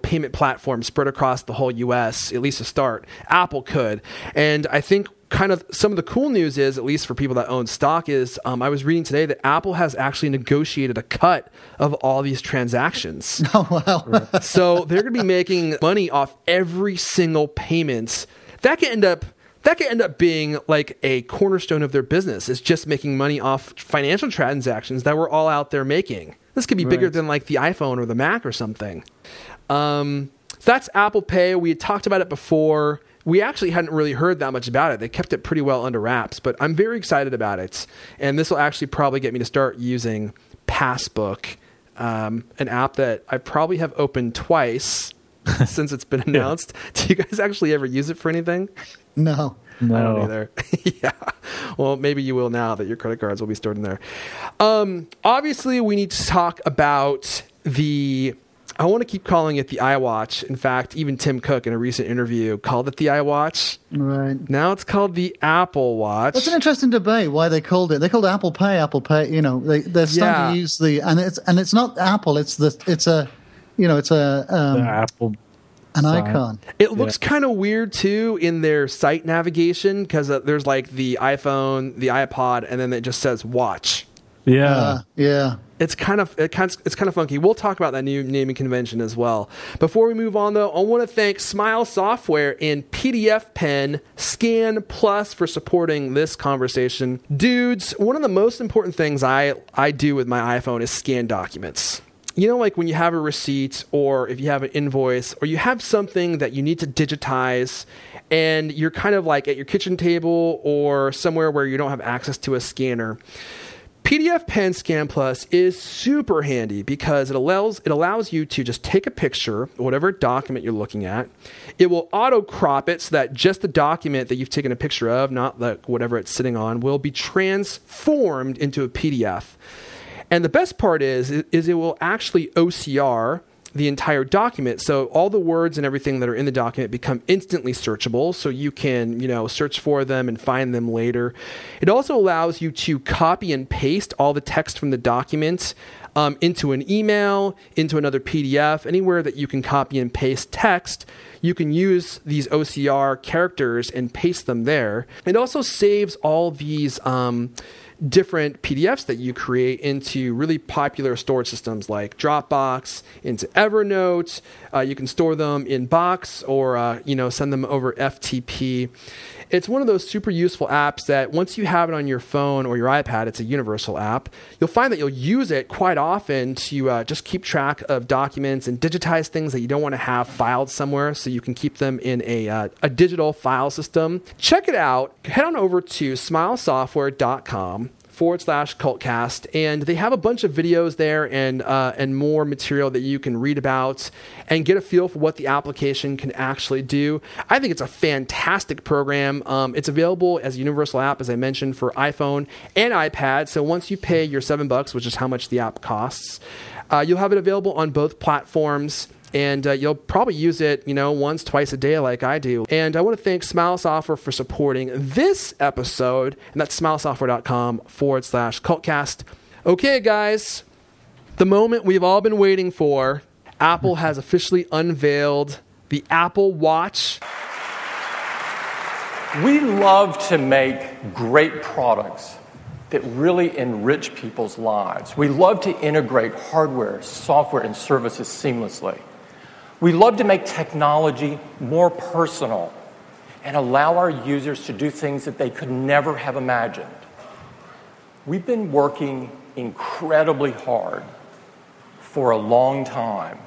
payment platform spread across the whole U.S., at least to start, Apple could. And I think kind of some of the cool news is, at least for people that own stock, is I was reading today that Apple has actually negotiated a cut of all these transactions. Oh, wow. So they're going to be making money off every single payment. That could end up being like a cornerstone of their business, is just making money off financial transactions that we're all out there making. This could be bigger than like the iPhone or the Mac or something. So that's Apple Pay. We had talked about it before. We actually hadn't really heard that much about it. They kept it pretty well under wraps, but I'm very excited about it. And this will actually probably get me to start using Passbook, an app that I probably have opened twice since it's been announced. Do you guys actually ever use it for anything? No. No. I don't either. Yeah. Well, maybe you will now that your credit cards will be stored in there. Obviously, we need to talk about I want to keep calling it the iWatch. In fact, even Tim Cook in a recent interview called it the iWatch. Right. Now it's called the Apple Watch. That's an interesting debate why they called it. They called it Apple Pay. Apple Pay. You know, they're starting to use and it's not Apple. It's a The Apple an sign. icon. It looks kind of weird too in their site navigation because there's like the iPhone, the iPod, and then it just says watch. Yeah. Yeah. It's kind of funky. We'll talk about that new naming convention as well. Before we move on, though, I want to thank Smile Software and PDF Pen Scan Plus for supporting this conversation. Dudes, one of the most important things I do with my iPhone is scan documents. You know, like when you have a receipt or if you have an invoice or you have something that you need to digitize and you're kind of like at your kitchen table or somewhere where you don't have access to a scanner. PDF Pen Scan Plus is super handy because it allows you to just take a picture of whatever document you're looking at. It will auto crop it so that just the document that you've taken a picture of, not like whatever it's sitting on, will be transformed into a PDF. And the best part is it will actually OCR the entire document. So all the words and everything that are in the document become instantly searchable. So you can, search for them and find them later. It also allows you to copy and paste all the text from the document into an email, into another PDF, anywhere that you can copy and paste text. You can use these OCR characters and paste them there. It also saves all these different PDFs that you create into really popular storage systems like Dropbox, into Evernote. You can store them in Box or send them over FTP. It's one of those super useful apps that once you have it on your phone or your iPad, it's a universal app. You'll find that you'll use it quite often to just keep track of documents and digitize things that you don't want to have filed somewhere so you can keep them in a digital file system. Check it out. Head on over to smilesoftware.com/cultcast, and they have a bunch of videos there and more material that you can read about and get a feel for what the application can actually do. I think it's a fantastic program. It's available as a universal app, as I mentioned, for iPhone and iPad. So once you pay your $7, which is how much the app costs, you'll have it available on both platforms. And you'll probably use it, once, twice a day like I do. And I want to thank Smile Software for supporting this episode. And that's smilesoftware.com/cultcast. Okay, guys, the moment we've all been waiting for. Apple has officially unveiled the Apple Watch. We love to make great products that really enrich people's lives. We love to integrate hardware, software, and services seamlessly. We love to make technology more personal and allow our users to do things that they could never have imagined. We've been working incredibly hard for a long time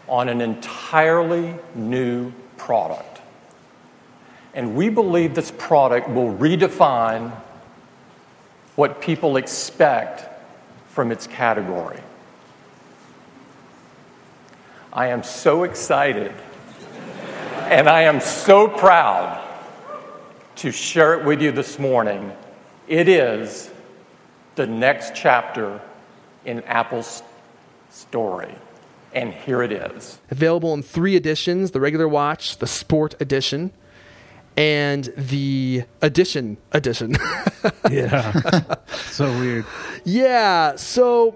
on an entirely new product. And we believe this product will redefine what people expect from its category. I am so excited and I am so proud to share it with you this morning. It is the next chapter in Apple's story. And here it is. Available in 3 editions, the regular watch, the Sport Edition, and the Edition. Yeah. So weird. Yeah, so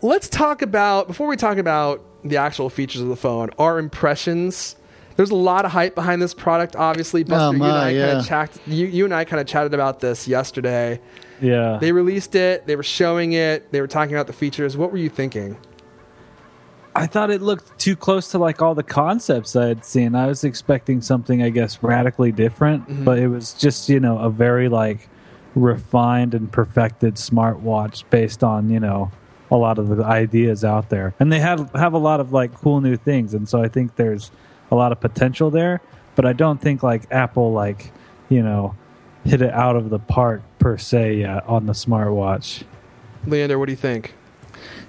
let's talk about, before we talk about the actual features of the phone, our impressions. There's a lot of hype behind this product, obviously. Buster, you and I kind of chatted about this yesterday. Yeah. They released it, they were showing it, they were talking about the features. What were you thinking? I thought it looked too close to like all the concepts I had seen. I was expecting something, I guess, radically different, but it was just, a very like refined and perfected smartwatch based on, a lot of the ideas out there. And they have a lot of like cool new things, and so I think there's a lot of potential there, but I don't think like Apple hit it out of the park per se yet on the smartwatch. Leander, what do you think?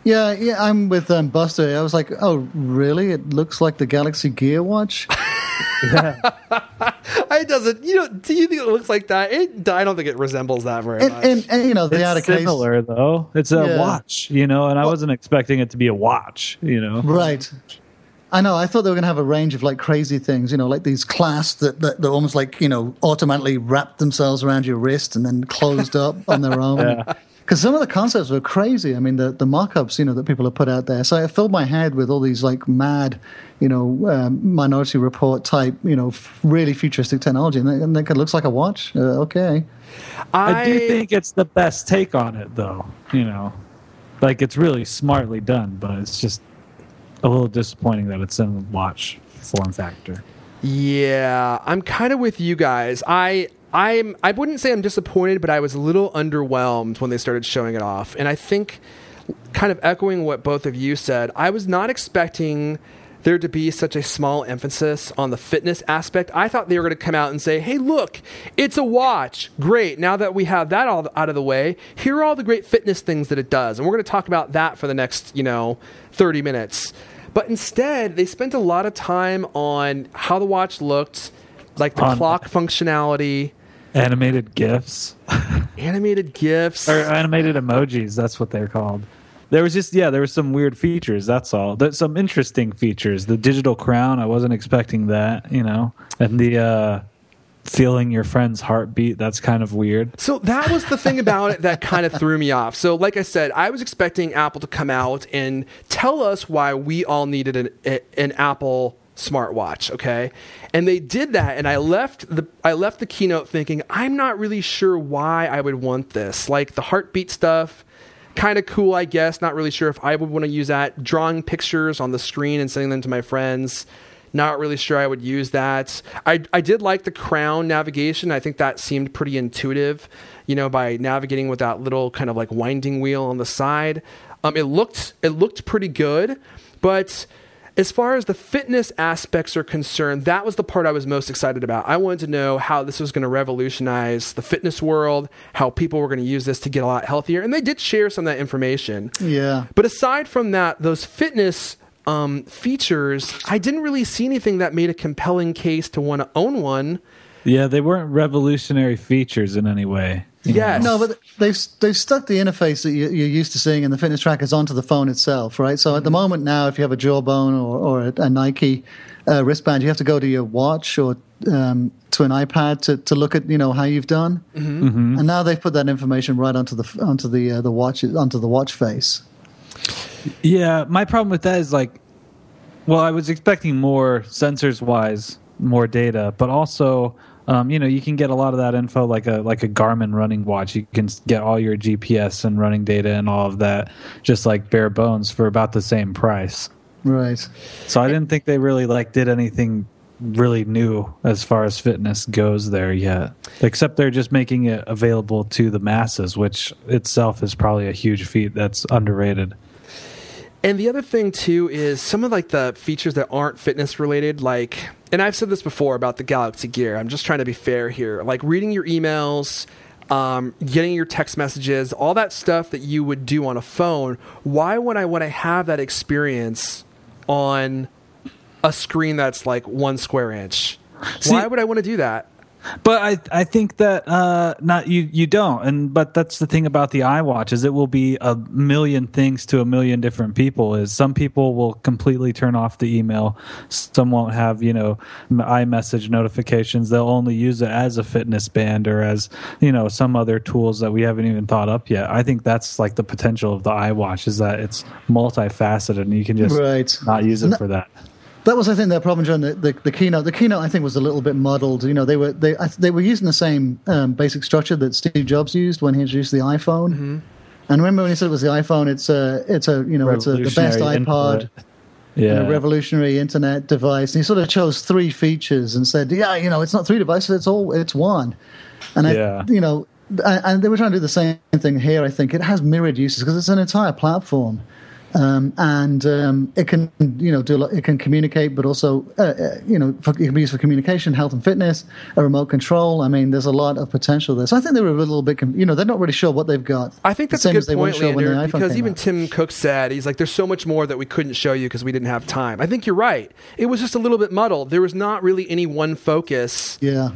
Yeah, I'm with Buster. I was like, oh, really? It looks like the Galaxy Gear watch? It doesn't. You know, do you think it looks like that? I don't think it resembles that very much. And you know, the out of It's case, similar though. It's a watch, you know, and I wasn't expecting it to be a watch, you know. right? I know. I thought they were going to have a range of like crazy things, you know, like these clasps that almost like, you know, automatically wrapped themselves around your wrist and then closed up on their own. Yeah. Because some of the concepts were crazy. I mean, the mock-ups, you know, that people have put out there. So I filled my head with all these like mad, you know, Minority Report type, you know, really futuristic technology, and it looks like a watch. Okay. I do think it's the best take on it, though. You know, like it's really smartly done, but it's just a little disappointing that it's in the watch form factor. Yeah, I'm kind of with you guys. I wouldn't say I'm disappointed, but I was a little underwhelmed when they started showing it off. And I think, kind of echoing what both of you said, I was not expecting there to be such a small emphasis on the fitness aspect. I thought they were going to come out and say, hey, look, it's a watch. Great. Now that we have that all out of the way, here are all the great fitness things that it does. And we're going to talk about that for the next, 30 minutes. But instead, they spent a lot of time on how the watch looked, like the clock functionality. Animated GIFs. Animated GIFs. Or animated emojis, that's what they're called. There was some weird features, that's all. There's some interesting features. The digital crown, I wasn't expecting that, you know. And the feeling your friend's heartbeat, that's kind of weird. So that was the thing about it that kind of threw me off. So like I said, I was expecting Apple to come out and tell us why we all needed an Apple smartwatch, okay? And they did that, and I left the keynote thinking, I'm not really sure why I would want this. Like the heartbeat stuff, kind of cool, I guess. Not really sure if I would want to use that. Drawing pictures on the screen and sending them to my friends, not really sure I would use that. I did like the crown navigation. I think that seemed pretty intuitive, by navigating with that little kind of like winding wheel on the side. It looked pretty good, but as far as the fitness aspects are concerned, that was the part I was most excited about. I wanted to know how this was going to revolutionize the fitness world, how people were going to use this to get a lot healthier. And they did share some of that information. Yeah. But aside from that, those fitness features, I didn't really see anything that made a compelling case to want to own one. Yeah, they weren't revolutionary features in any way. Yes. No, but they've stuck the interface that you're used to seeing in the fitness trackers onto the phone itself, right? So at the moment now, if you have a Jawbone or a Nike wristband, you have to go to your watch or to an iPad to look at how you've done. Mm-hmm. Mm-hmm. And now they've put that information right onto the watch face. Yeah, my problem with that is I was expecting more sensors wise, more data, but also you can get a lot of that info like a Garmin running watch. You can get all your GPS and running data and all of that just like bare bones for about the same price. Right. So I didn't think they really did anything really new as far as fitness goes there yet, except they're just making it available to the masses, which itself is probably a huge feat that's underrated. And the other thing, too, is some of the features that aren't fitness related, and I've said this before about the Galaxy Gear. I'm just trying to be fair here. Like reading your emails, getting your text messages, all that stuff that you would do on a phone. Why would I want to have that experience on a screen that's like 1 square inch? Why would I want to do that? But I think that not you don't, but that's the thing about the iWatch is it will be a million things to a million different people. Is some people will completely turn off the email, some won't have iMessage notifications. They'll only use it as a fitness band or as some other tools that we haven't even thought up yet. I think that's the potential of the iWatch is that it's multifaceted and you can just not use it for that. That was, I think, their problem during the keynote. The keynote, I think, was a little bit muddled. They were using the same basic structure that Steve Jobs used when he introduced the iPhone. Mm-hmm. And remember when he said it was the iPhone? It's the best iPod, revolutionary internet device. And he sort of chose 3 features and said, it's not 3 devices, it's one. And and they were trying to do the same thing here. I think it has mirrored uses because it's an entire platform. It can, do a lot, it can communicate, but also, it can be used for communication, health and fitness, a remote control. I mean, there's a lot of potential there. So I think they were a little bit, they're not really sure what they've got. I think that's a good point, Leander, because even out. Tim Cook said, he's like, there's so much more that we couldn't show you because we didn't have time. I think you're right. It was just a little bit muddled. There was not really any one focus. Yeah.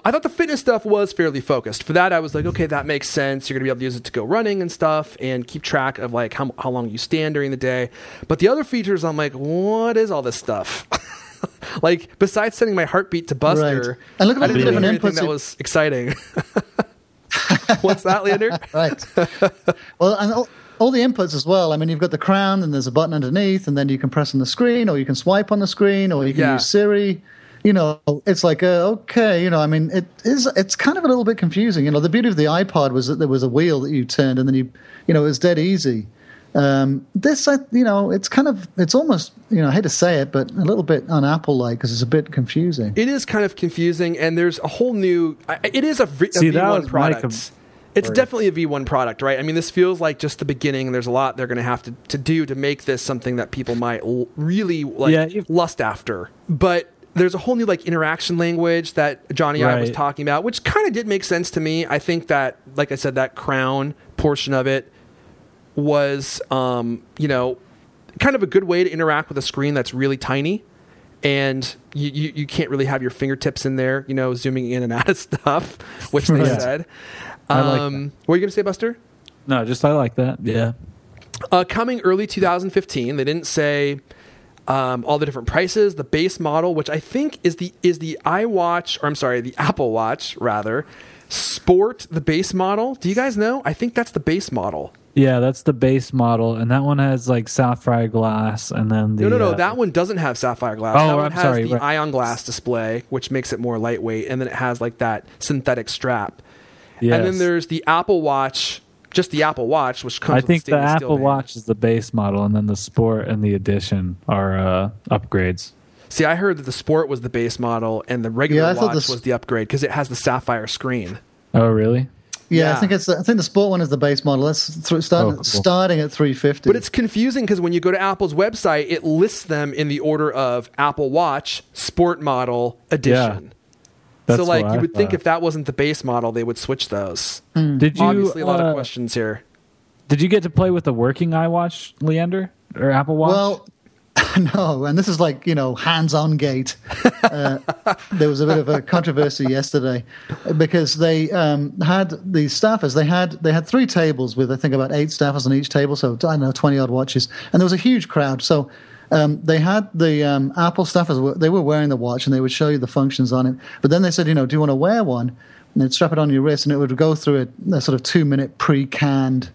I thought the fitness stuff was fairly focused. For that, I was like, okay, that makes sense. You're going to be able to use it to go running and stuff and keep track of like how long you stand during the day. But the other features, I'm like, what is all this stuff? Like, besides sending my heartbeat to Buster, right. And look at all the different inputs that was exciting. What's that, Leander? Right. Well, and all the inputs as well. I mean, you've got the crown, and there's a button underneath, and then you can press on the screen, or you can swipe on the screen, or you can use Siri. It's like, okay, I mean, it's kind of a little bit confusing. The beauty of the iPod was that there was a wheel that you turned, and then it was dead easy. This, it's almost, I hate to say it, but a little bit un-Apple-like because it's a bit confusing. It is kind of confusing, and there's a whole new. It is a V1 product. It's definitely a V1 product, right? I mean, this feels like just the beginning. There's a lot they're going to have to do to make this something that people might really lust after. But there's a whole new interaction language that Johnny I was talking about, which kind of did make sense to me. I think that, like I said, that crown portion of it was, kind of a good way to interact with a screen that's really tiny, and you can't really have your fingertips in there, zooming in and out of stuff, which they said. I like what were you going to say, Buster? No, just I like that. Yeah. Coming early 2015. They didn't say all the different prices. The base model, which I think is the the Apple Watch rather, Sport, the base model. Do you guys know? I think that's the base model. Yeah, that's the base model, and that one has sapphire glass, and then the no. That one doesn't have sapphire glass. Oh, that one I'm has sorry. The ion glass display, which makes it more lightweight, and then it has that synthetic strap. Yes. And then there's the Apple Watch, just the Apple Watch, which comes. I think with the Apple Watch is the base model, and then the Sport and the Edition are upgrades. See, I heard that the Sport was the base model, and the regular watch was the upgrade because it has the sapphire screen. Oh, really? Yeah, I think the Sport one is the base model. That's starting at $350. But it's confusing because when you go to Apple's website, it lists them in the order of Apple Watch, Sport Model, Edition. Yeah, so you would think if that wasn't the base model, they would switch those. Did you? Obviously, a lot of questions here. Did you get to play with the working iWatch, Leander, or Apple Watch? Well, no, and this is hands-on gate. There was a bit of a controversy yesterday because they had the staffers. They had 3 tables with I think about 8 staffers on each table, so I don't know 20-odd watches, and there was a huge crowd. So they had the Apple staffers. They were wearing the watch, and they would show you the functions on it. But then they said, do you want to wear one? And they'd strap it on your wrist, and it would go through a sort of 2-minute pre-canned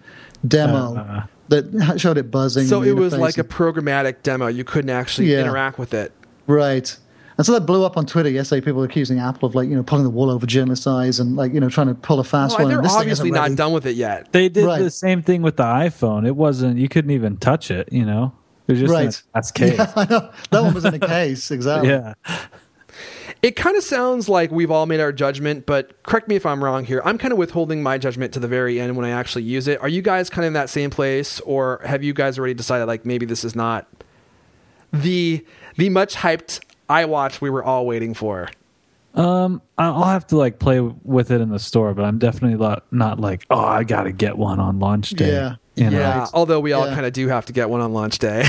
demo. That showed it buzzing. So it was like a programmatic demo. You couldn't actually interact with it. Right. And so that blew up on Twitter yesterday. People were accusing Apple of pulling the wool over journalists' eyes and trying to pull a fast one. They're and this obviously not done with it yet. They did the same thing with the iPhone. It wasn't. You couldn't even touch it. It was just in that's case. Yeah, I know. That one was in a case. Exactly. Yeah. It kind of sounds like we've all made our judgment, but correct me if I'm wrong here. I'm kind of withholding my judgment to the very end when I actually use it. Are you guys kind of in that same place, or have you guys already decided maybe this is not the much hyped iWatch we were all waiting for? I'll have to play with it in the store, but I'm definitely not I got to get one on launch day. Yeah. Yeah, although we all kind of do have to get one on launch day.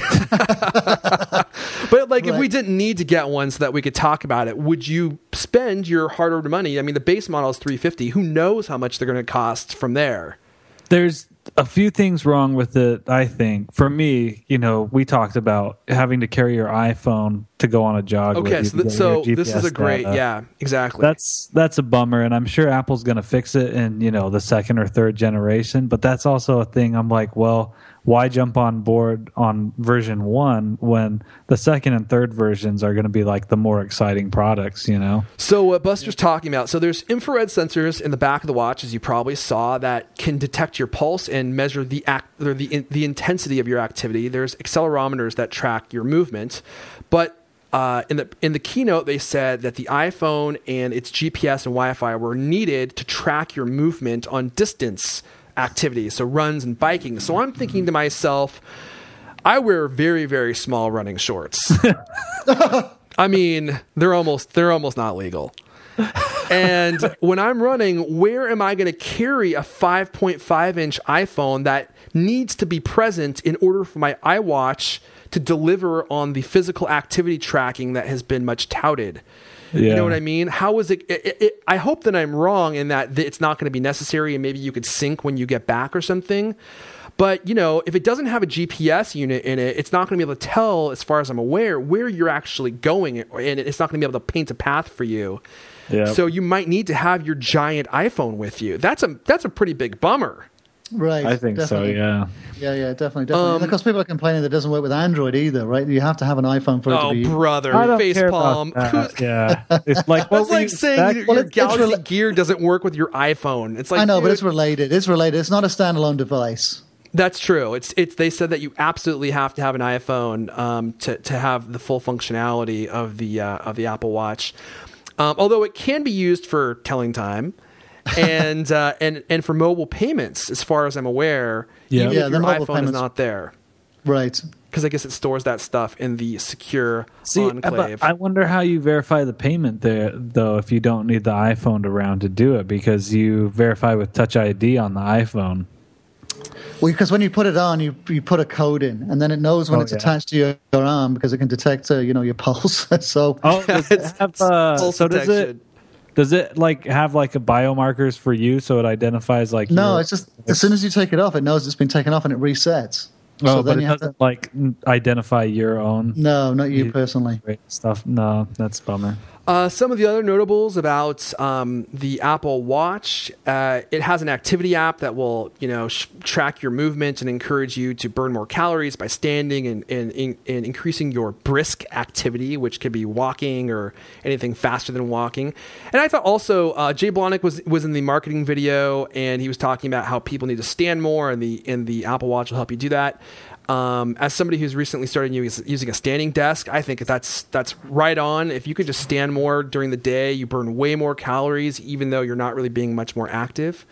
But if we didn't need to get one so that we could talk about it, would you spend your hard-earned money? I mean, the base model is $350. Who knows how much they're going to cost from there? There's a few things wrong with it, I think. For me, we talked about having to carry your iPhone to go on a jog. Okay, with so this is a great, exactly. That's a bummer, and I'm sure Apple's going to fix it in the second or third generation. But that's also a thing. I'm like, well, why jump on board on version 1 when the second and third versions are going to be the more exciting products? So what Buster's talking about, so there's infrared sensors in the back of the watch, as you probably saw, that can detect your pulse and measure the intensity of your activity. There's accelerometers that track your movement, but in the keynote, they said that the iPhone and its GPS and Wi-Fi were needed to track your movement on distance activities, so runs and biking. So I'm thinking to myself, I wear very, very small running shorts. I mean, they're almost not legal. And when I'm running, where am I going to carry a 5.5-inch iPhone that needs to be present in order for my iWatch to deliver on the physical activity tracking that has been much touted? Yeah. You know what I mean? How is it? I hope that I'm wrong in that it's not going to be necessary and maybe you could sync when you get back or something. But, you know, if it doesn't have a GPS unit in it, it's not going to be able to tell, as far as I'm aware, where you're actually going. And it's not going to be able to paint a path for you. Yep. So you might need to have your giant iPhone with you. That's a pretty big bummer. Right. I think definitely. So, yeah. Yeah, definitely. Because people are complaining that it doesn't work with Android either, right? You have to have an iPhone for it to be... Oh, brother. I don't Facepalm. care about that. Yeah. It's like, that's like saying your Galaxy Gear doesn't work with your iPhone. It's like, I know, but it's related. It's related. It's not a standalone device. That's true. It's. They said that you absolutely have to have an iPhone to have the full functionality of the Apple Watch. Although it can be used for telling time, and for mobile payments, as far as I'm aware. Even if your iPhone is not there, right? Because I guess it stores that stuff in the secure enclave. I wonder how you verify the payment there, though, if you don't need the iPhone around to do it, because you verify with Touch ID on the iPhone. Well, because when you put it on, you put a code in, and then it knows when it's attached to your arm because it can detect, your pulse. So, does it have, pulse detection. Does it like have like a biomarkers for you, so it identifies like? No, it's just as soon as you take it off, it knows it's been taken off and it resets. Oh, so but it doesn't like identify your own. No, not you personally. Stuff. No, that's a bummer. Some of the other notables about the Apple Watch, it has an activity app that will, track your movement and encourage you to burn more calories by standing and increasing your brisk activity, which could be walking or anything faster than walking. And I thought also Jay Blahnik was in the marketing video, and he was talking about how people need to stand more, and the Apple Watch will help you do that. As somebody who's recently started using a standing desk, I think that's right on. If you could just stand more during the day, you burn way more calories, even though you're not really being much more active.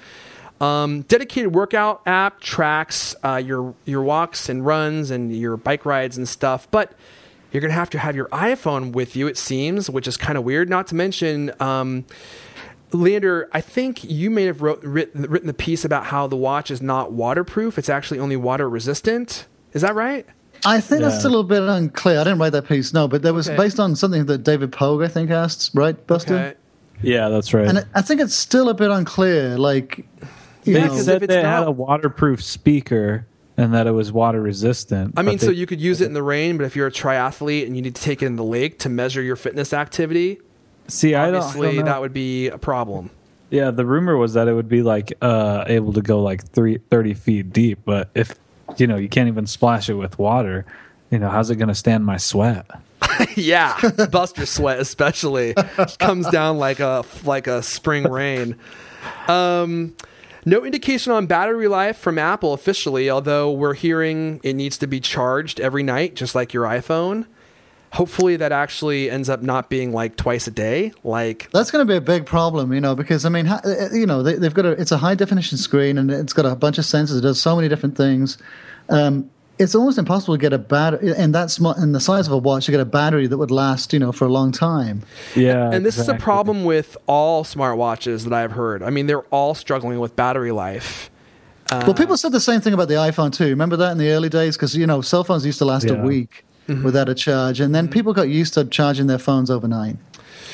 Dedicated workout app tracks your walks and runs and your bike rides and stuff, but you're going to have your iPhone with you, it seems, which is kind of weird. Not to mention, Leander, I think you may have written the piece about how the watch is not waterproof. It's actually only water resistant. Is that right? I think that's still a little bit unclear. I didn't write that piece, no, but that was based on something that David Pogue, I think, asked, right, Buster? Okay. Yeah, that's right. And I think it's still a bit unclear. Like, they said they had a waterproof speaker and that it was water resistant. I mean, so you could use it in the rain, but if you're a triathlete and you need to take it in the lake to measure your fitness activity, obviously I don't that would be a problem. Yeah, the rumor was that it would be like able to go like 30 feet deep, but if you can't even splash it with water, how's it going to stand my sweat? Yeah, Buster sweat especially comes down like a spring rain. No indication on battery life from Apple officially, although we're hearing it needs to be charged every night, just like your iPhone. Hopefully that actually ends up not being like twice a day. Like that's going to be a big problem, because I mean, they've got it's a high definition screen and it's got a bunch of sensors. It does so many different things. It's almost impossible to get a battery in the size of a watch. You get a battery that would last, for a long time. Yeah, and this is a problem with all smartwatches that I've heard. I mean, they're all struggling with battery life. Well, people said the same thing about the iPhone too. Remember that in the early days, because cell phones used to last a week. Mm-hmm. Without a charge, and then people got used to charging their phones overnight.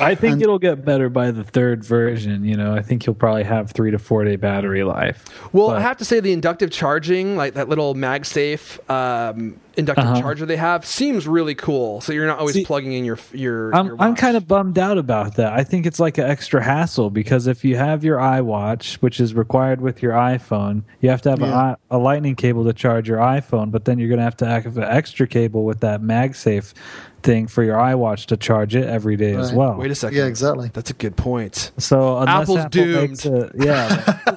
I think it'll get better by the third version. I think you'll probably have 3 to 4 day battery life. Well, I have to say the inductive charging, like that little MagSafe inductive charger they have, seems really cool. So you're not always plugging in your I'm kind of bummed out about that. I think it's like an extra hassle because if you have your iWatch, which is required with your iPhone, you have to have a lightning cable to charge your iPhone, but then you're going to have an extra cable with that MagSafe thing for your iWatch to charge it every day as well. Wait a second. Yeah, exactly. That's a good point. So Apple's doomed.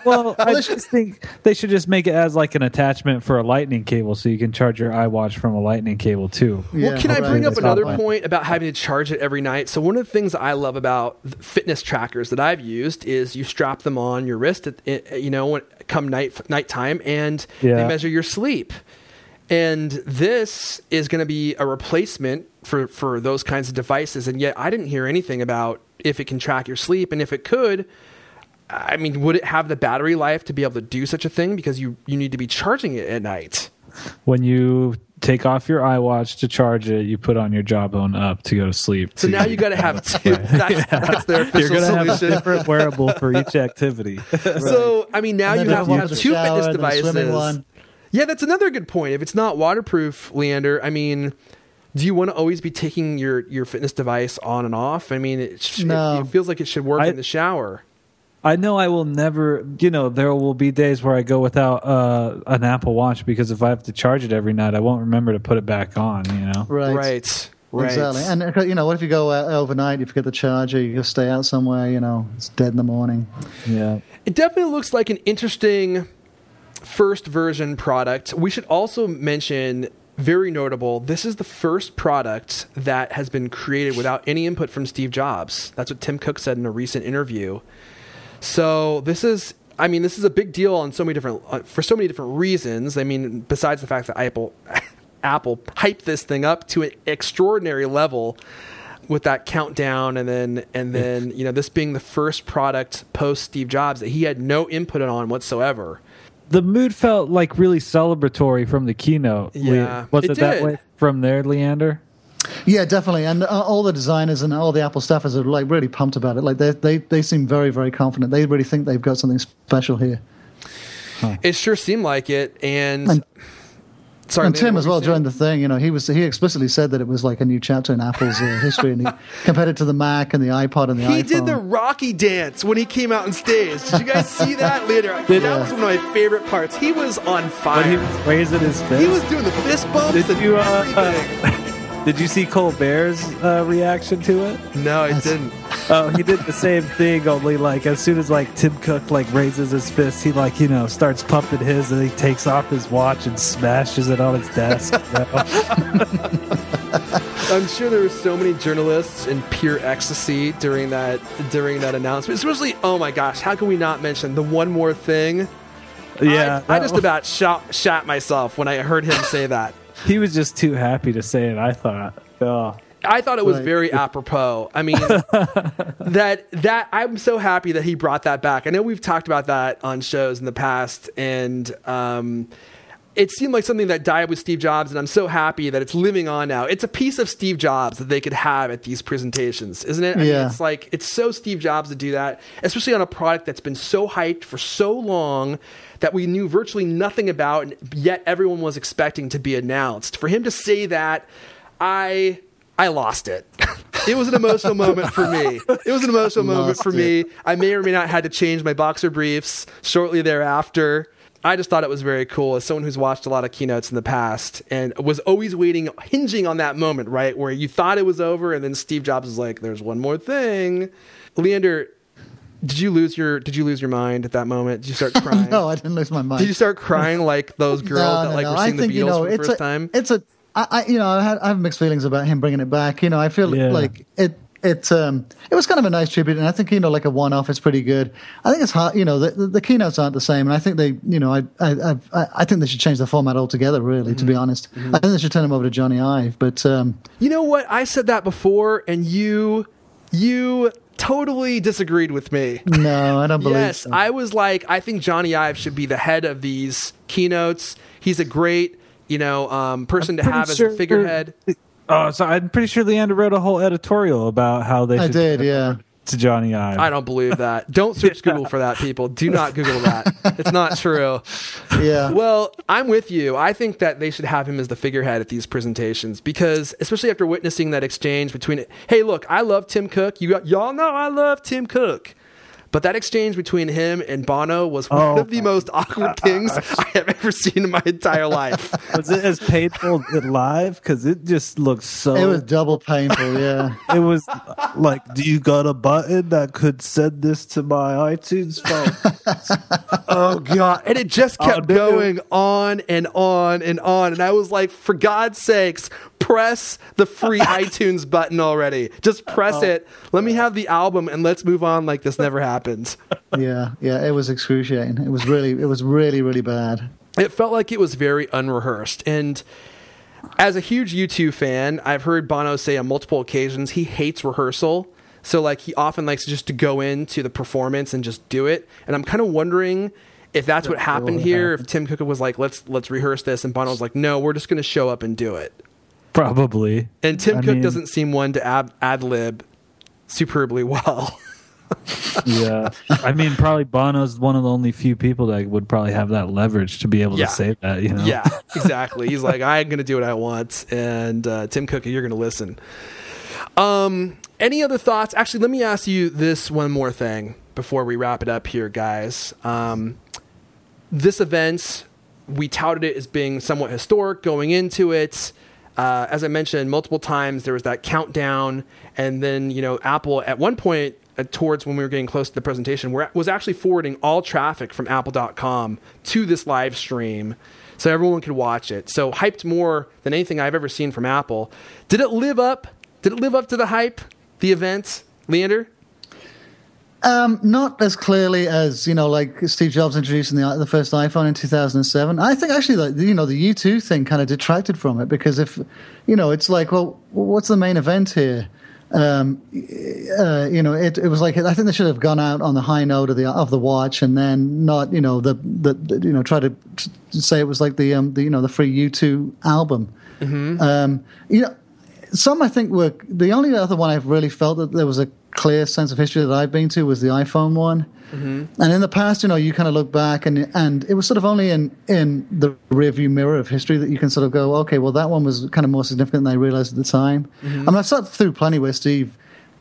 Well, I just think they should just make it as like an attachment for a lightning cable so you can charge your iWatch from a lightning cable too. Well, can I bring up another point about having to charge it every night? So one of the things I love about fitness trackers that I've used is you strap them on your wrist, when come nighttime, and they measure your sleep. And this is going to be a replacement for those kinds of devices. And yet I didn't hear anything about if it can track your sleep. And if it could, I mean, would it have the battery life to be able to do such a thing? Because you need to be charging it at night. When you take off your iWatch to charge it, you put on your Jawbone up to go to sleep. So now you got to have two. That's their official You're going to solution. have a different wearable for each activity. So, I mean, now you have to have two fitness devices. One. Yeah, that's another good point. If it's not waterproof, Leander, I mean, do you want to always be taking your fitness device on and off? I mean, it feels like it should work in the shower. I know I will never, there will be days where I go without an Apple Watch because if I have to charge it every night, I won't remember to put it back on, Right. Exactly. And, what if you go overnight, you forget the charger, you just stay out somewhere, it's dead in the morning. Yeah. It definitely looks like an interesting first version product. We should also mention, very notable, this is the first product that has been created without any input from Steve Jobs. That's what Tim Cook said in a recent interview. So this is a big deal on for so many different reasons. I mean, besides the fact that Apple hyped this thing up to an extraordinary level with that countdown, and then this being the first product post Steve Jobs that he had no input on whatsoever. The mood felt like really celebratory from the keynote. Yeah, was it that way from there, Leander? Yeah, definitely. And all the designers and all the Apple staffers are like really pumped about it. Like they seem very, very confident. They really think they've got something special here. Huh. It sure seemed like it. And Tim as well during the thing, he explicitly said that it was like a new chapter in Apple's history, and he compared it to the Mac and the iPod and the iPhone. He did the Rocky dance when he came out on stage. Did you guys see that later? That was one of my favorite parts. He was on fire. When he was raising his fist. He was doing the fist bumps and everything. Did you see Colbert's reaction to it? No, I didn't. Oh, he did the same thing, only like as soon as like Tim Cook like raises his fist, he like starts pumping his, and he takes off his watch and smashes it on his desk. I'm sure there were so many journalists in pure ecstasy during that announcement. Especially, oh my gosh, how can we not mention the one more thing? Yeah, I just about shot myself when I heard him say that. He was just too happy to say it, I thought. Oh. I thought it was very apropos. I mean, that I'm so happy that he brought that back. I know we've talked about that on shows in the past, and it seemed like something that died with Steve Jobs, and I'm so happy that it's living on now. It's a piece of Steve Jobs that they could have at these presentations, isn't it? I mean, it's like, it's so Steve Jobs to do that, especially on a product that's been so hyped for so long that we knew virtually nothing about, and yet everyone was expecting to be announced. For him to say that, I lost it. It was an emotional moment for me. I may or may not had to change my boxer briefs shortly thereafter. I just thought it was very cool as someone who's watched a lot of keynotes in the past and was always hinging on that moment, right? Where you thought it was over and then Steve Jobs was like, there's one more thing. Leander, did you lose your mind at that moment? Did you start crying? No, I didn't lose my mind. Did you start crying like those girls that were seeing the Beatles for the first time? I have mixed feelings about him bringing it back. I feel like it was kind of a nice tribute, and I think like a one-off is pretty good. I think it's hard. The keynotes aren't the same, and I think they, I think they should change the format altogether. Really, to be honest, I think they should turn them over to Johnny Ive. But you know what? I said that before, and you totally disagreed with me. No, I don't believe so. I was like, I think Johnny Ive should be the head of these keynotes. He's a great, person to have as a figurehead. So I'm pretty sure Leander wrote a whole editorial about how they should to Johnny Ive. I don't believe that. Don't search Google for that, people. Do not Google that. It's not true. Yeah. Well, I'm with you. I think that they should have him as the figurehead at these presentations because, especially after witnessing that exchange between, hey, look, I love Tim Cook. Y'all know I love Tim Cook. But that exchange between him and Bono was one of the most awkward things I have ever seen in my entire life. Was it as painful live? Because it just looked so... It was double painful, yeah. It was like, do you got a button that could send this to my iTunes phone? Oh, God. And it just kept going on and on and on. And I was like, for God's sakes, press the free iTunes button already. Just press it. Let me have the album and let's move on like this never happened. Yeah, it was excruciating. It was really, really bad. it felt like it was very unrehearsed. And as a huge U2 fan, I've heard Bono say on multiple occasions he hates rehearsal. So like he often likes just to go into the performance and just do it. And I'm kind of wondering if that's what happened here. If Tim Cook was like, let's rehearse this, and Bono was like, no, we're just going to show up and do it. Probably. And Tim Cook doesn't seem one to ad lib superbly well. Yeah. I mean, probably Bono's one of the only few people that would probably have that leverage to be able to say that, you know? Yeah, exactly. He's like, I'm going to do what I want. And Tim Cook, you're going to listen. Any other thoughts? Actually, let me ask you this one more thing before we wrap it up here, guys. This event, we touted it as being somewhat historic going into it. As I mentioned multiple times, there was that countdown. And then, you know, Apple at one point, towards when we were getting close to the presentation, was actually forwarding all traffic from apple.com to this live stream so everyone could watch it. So hyped more than anything I've ever seen from Apple. Did it live up? Did it live up to the hype, the event? Leander? Not as clearly as, you know, like Steve Jobs introducing the first iPhone in 2007. I think actually, like, you know, the U2 thing kind of detracted from it, because if, you know, it's like, well, what's the main event here? You know, it was like, I think they should have gone out on the high note of the watch, and then not, you know, you know, try to say it was like the you know, the free U2 album. Mm-hmm. You know, some I think were the only other one I've really felt that there was a clear sense of history that I've been to was the iPhone one. Mm-hmm. And in the past, you know, you kind of look back and it was sort of only in the rearview mirror of history that you can sort of go, okay, well, that one was kind of more significant than I realized at the time. Mm-hmm. I mean, I've sat through plenty where Steve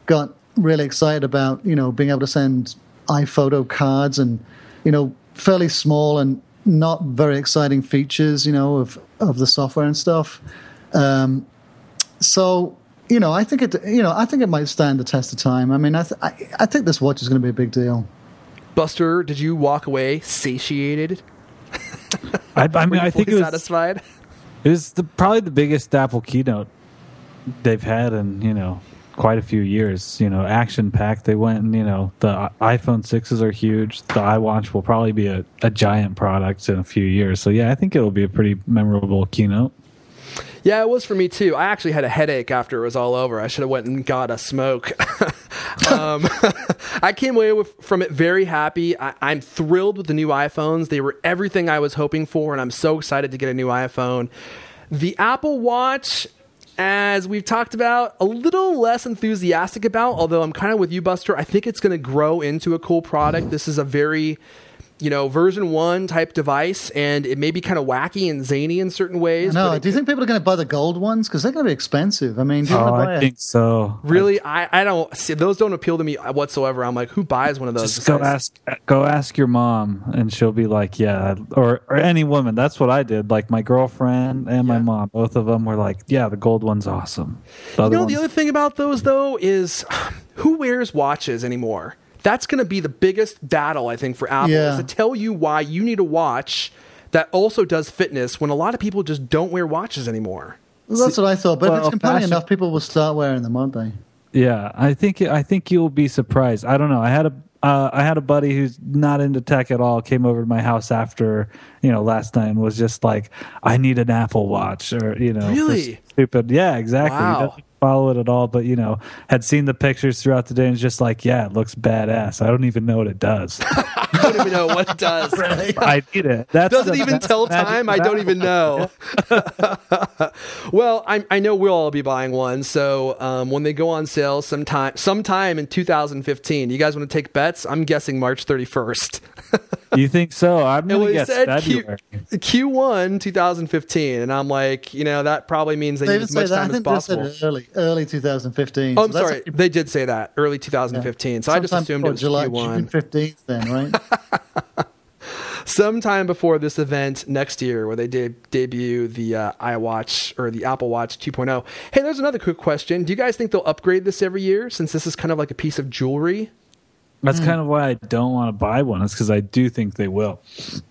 got really excited about, you know, being able to send iPhoto cards and, you know, fairly small and not very exciting features, you know, of the software and stuff. So, you know, I think it might stand the test of time. I mean, I think this watch is going to be a big deal. Buster, did you walk away satiated? I mean, I think it was satisfied. It was probably the biggest Apple keynote they've had in, you know, quite a few years. You know, action packed. They went and, you know, the iPhone 6s are huge. The iWatch will probably be a giant product in a few years. So yeah, I think it'll be a pretty memorable keynote. Yeah, it was for me too. I actually had a headache after it was all over. I should have went and got a smoke. I came away from it very happy. I'm thrilled with the new iPhones. They were everything I was hoping for, and I'm so excited to get a new iPhone. The Apple Watch, as we've talked about, a little less enthusiastic about, although I'm kind of with you, Buster. I think it's going to grow into a cool product. This is a very, you know, version 1 type device, and it may be kind of wacky and zany in certain ways. No, do you think people are going to buy the gold ones? Because they're going to be expensive. I mean, do you want to buy I think so. Really? I don't see, those don't appeal to me whatsoever. I'm like, who buys one of those? Just go ask your mom, and she'll be like, yeah, or any woman. That's what I did. Like my girlfriend and my mom, both of them were like, yeah, the gold one's awesome. The other thing about those though is who wears watches anymore? That's going to be the biggest battle, I think, for Apple, is to tell you why you need a watch that also does fitness when a lot of people just don't wear watches anymore. Well, that's what I thought. But if it's compelling enough, people will start wearing them, won't they? Yeah, I think you'll be surprised. I don't know. I had a buddy who's not into tech at all came over to my house after, you know, last night and was just like, I need an Apple Watch, or, you know, really stupid. Yeah, exactly. Wow. He doesn't follow it at all, but, you know, had seen the pictures throughout the day and was just like, yeah, it looks badass. I don't even know what it does. I don't even know what it does. I need it. Doesn't even tell time. I don't even know. Well, I know we'll all be buying one. So when they go on sale sometime in 2015, you guys want to take bets? I'm guessing March 31st. You think so? I'm going to guess February. Q1 2015, and I'm like, you know, that probably means they need as much time as possible. Early 2015. Oh, I'm sorry. They did say that, early 2015. Yeah. So I just assumed it was July, Q1. June 15th then, right? Sometime before this event next year where they debut the iWatch or the Apple Watch 2.0. Hey, there's another quick question. Do you guys think they'll upgrade this every year since this is kind of like a piece of jewelry? That's kind of why I don't want to buy one. It's because I do think they will. So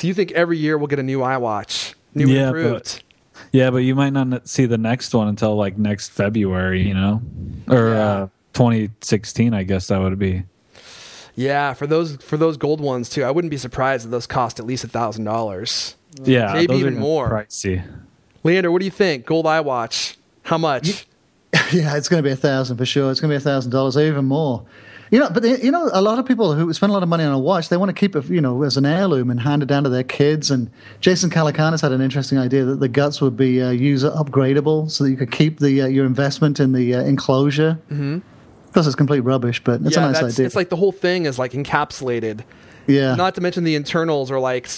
you think every year we'll get a new iWatch? New improved? But you might not see the next one until like next February, you know? Or 2016, I guess that would be. Yeah, for those gold ones too, I wouldn't be surprised if those cost at least $1,000. Yeah, maybe those even are more. pricey. Leander, what do you think? Gold iWatch, how much? Yeah, it's going to be $1,000 for sure. It's going to be $1,000 or even more. But a lot of people who spend a lot of money on a watch, they want to keep it, as an heirloom and hand it down to their kids. And Jason Calacanis had an interesting idea that the guts would be user upgradable, so that you could keep your investment in the enclosure. Mm-hmm. Of course, it's complete rubbish, but it's a nice idea. It's like the whole thing is like encapsulated. Yeah. Not to mention the internals are like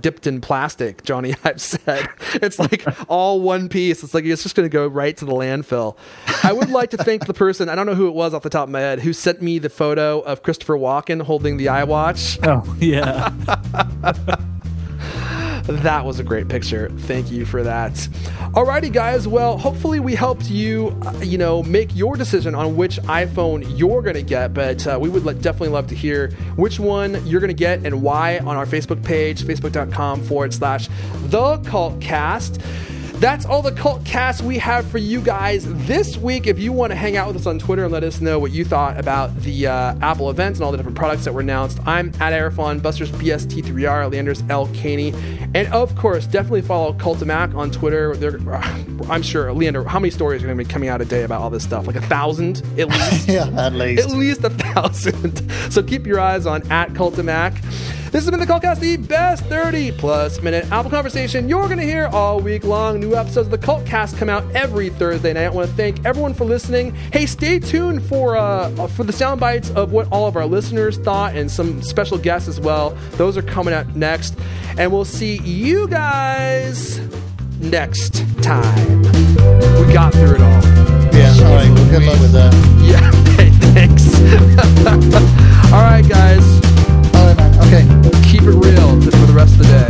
dipped in plastic. Johnny Ive said it's like all one piece. It's like it's just going to go right to the landfill. I would like to thank the person, I don't know who it was off the top of my head, who sent me the photo of Christopher Walken holding the iWatch. Oh yeah. That was a great picture. Thank you for that. Alrighty, guys. Well, hopefully we helped you, make your decision on which iPhone you're going to get. But we would definitely love to hear which one you're going to get and why on our Facebook page, facebook.com/The Cultcast. That's all the Cultcast we have for you guys this week. If you want to hang out with us on Twitter and let us know what you thought about the Apple events and all the different products that were announced, I'm at Airfon, Buster's BST3R, Leander's L. Caney. And of course, definitely follow Cultimac on Twitter. I'm sure, Leander, how many stories are going to be coming out a day about all this stuff? Like 1,000 at least? Yeah, at least. At least 1,000. So keep your eyes on at Cultimac. This has been the Cultcast, the best 30-plus minute Apple conversation you're going to hear all week long. New episodes of the Cultcast come out every Thursday night. I want to thank everyone for listening. Hey, stay tuned for the sound bites of what all of our listeners thought and some special guests as well. Those are coming out next. And we'll see you guys next time. We got through it all. Yeah, all right. Well, good luck with that. Yeah, okay, thanks. All right, guys. All right, man. Okay. Keep it real for the rest of the day.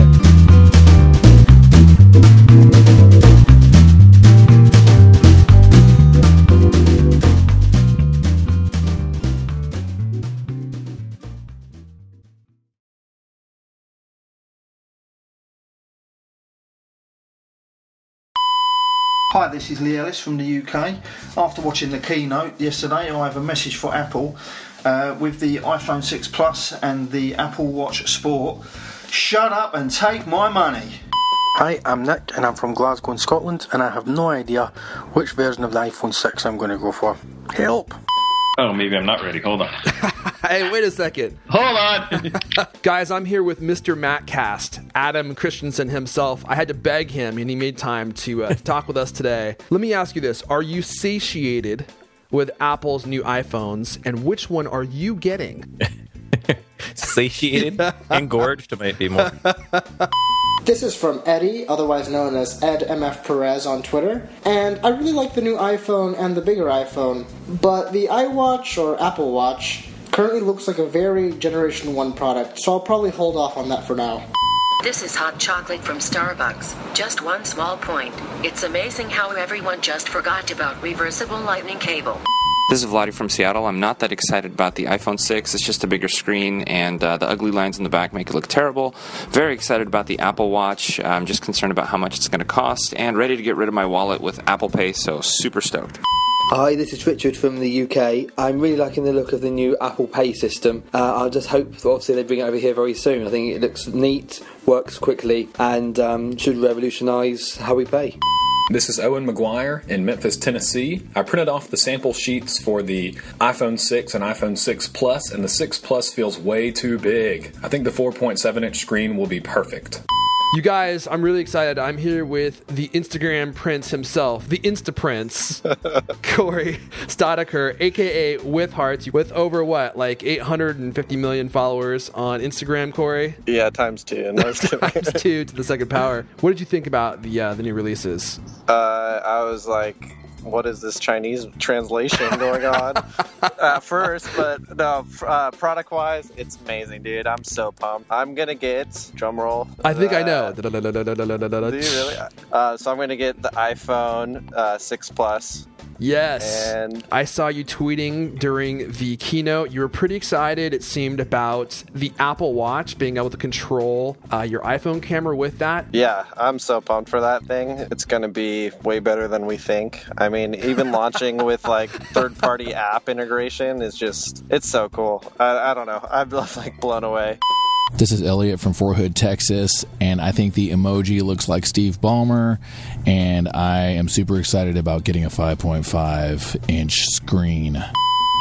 Hi, this is Lee Ellis from the UK. After watching the keynote yesterday, I have a message for Apple with the iPhone 6 Plus and the Apple Watch Sport. Shut up and take my money. Hi, I'm Nick and I'm from Glasgow in Scotland, and I have no idea which version of the iPhone 6 I'm going to go for. Help! Oh, maybe I'm not ready. Hold on. Hey, wait a second. Hold on. Guys, I'm here with Mr. Mattcast, Adam Christensen himself. I had to beg him, and he made time to talk with us today. Let me ask you this. Are you satiated with Apple's new iPhones, and which one are you getting? Satiated? Engorged might be more. This is from Eddie, otherwise known as EdMF Perez on Twitter, and I really like the new iPhone and the bigger iPhone, but the iWatch or Apple Watch currently looks like a very Generation 1 product, so I'll probably hold off on that for now. This is hot chocolate from Starbucks. Just one small point. It's amazing how everyone just forgot about reversible lightning cable. This is Vladdy from Seattle. I'm not that excited about the iPhone 6. It's just a bigger screen, and the ugly lines in the back make it look terrible. Very excited about the Apple Watch. I'm just concerned about how much it's going to cost, and ready to get rid of my wallet with Apple Pay, so super stoked. Hi, this is Richard from the UK. I'm really liking the look of the new Apple Pay system. I just hope that obviously they bring it over here very soon. I think it looks neat, works quickly, and should revolutionise how we pay. This is Owen McGuire in Memphis, Tennessee. I printed off the sample sheets for the iPhone 6 and iPhone 6 Plus, and the 6 Plus feels way too big. I think the 4.7-inch screen will be perfect. You guys, I'm really excited. I'm here with the Instagram prince himself, the Insta Prince, Corey Stoddicker, aka With Hearts, with over what, like 850 million followers on Instagram, Corey? Yeah, times 2. No, times 2 to the second power. What did you think about the new releases? I was like, what is this Chinese translation going on at first? But no, product-wise, it's amazing, dude. I'm so pumped. I'm going to get, drumroll. I think I know. Do you really? So I'm going to get the iPhone 6 Plus. Yes. And I saw you tweeting during the keynote. You were pretty excited, it seemed, about the Apple Watch being able to control your iPhone camera with that. yeah, I'm so pumped for that thing. It's going to be way better than we think. I mean, even launching with like third-party app integration is just, it's so cool. I don't know. I'm like blown away. This is Elliot from Fort Hood, Texas, and I think the emoji looks like Steve Ballmer, and I am super excited about getting a 5.5-inch screen.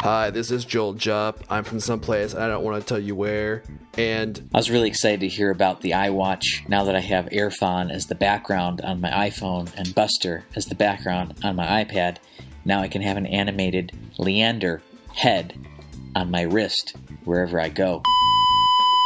Hi, this is Joel Jupp. I'm from someplace, I don't want to tell you where, and I was really excited to hear about the iWatch now that I have Airfon as the background on my iPhone and Buster as the background on my iPad. Now I can have an animated Leander head on my wrist wherever I go.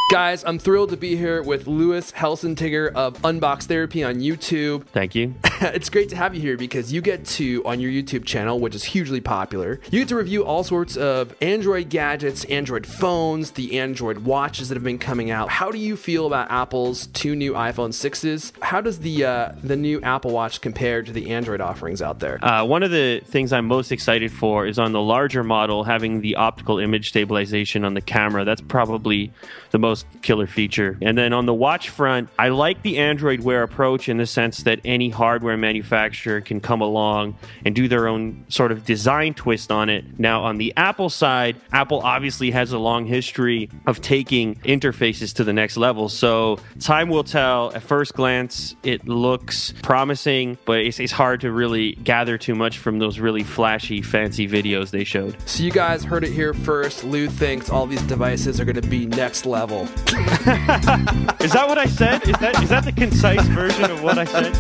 guys, I'm thrilled to be here with Louis Helsentiger of Unbox Therapy on YouTube. Thank you. It's great to have you here because you get to, on your YouTube channel, which is hugely popular, you get to review all sorts of Android gadgets, Android phones, the Android watches that have been coming out. How do you feel about Apple's 2 new iPhone 6s? How does the new Apple Watch compare to the Android offerings out there? One of the things I'm most excited for is on the larger model, having the optical image stabilization on the camera. That's probably the most killer feature. And then on the watch front, I like the Android Wear approach in the sense that any hardware manufacturer can come along and do their own sort of design twist on it. Now, on the Apple side, Apple obviously has a long history of taking interfaces to the next level. So time will tell. At first glance, it looks promising, but it's hard to really gather too much from those really flashy, fancy videos they showed. So you guys heard it here first. Lou thinks all these devices are going to be next level. Is that what I said? Is that the concise version of what I said?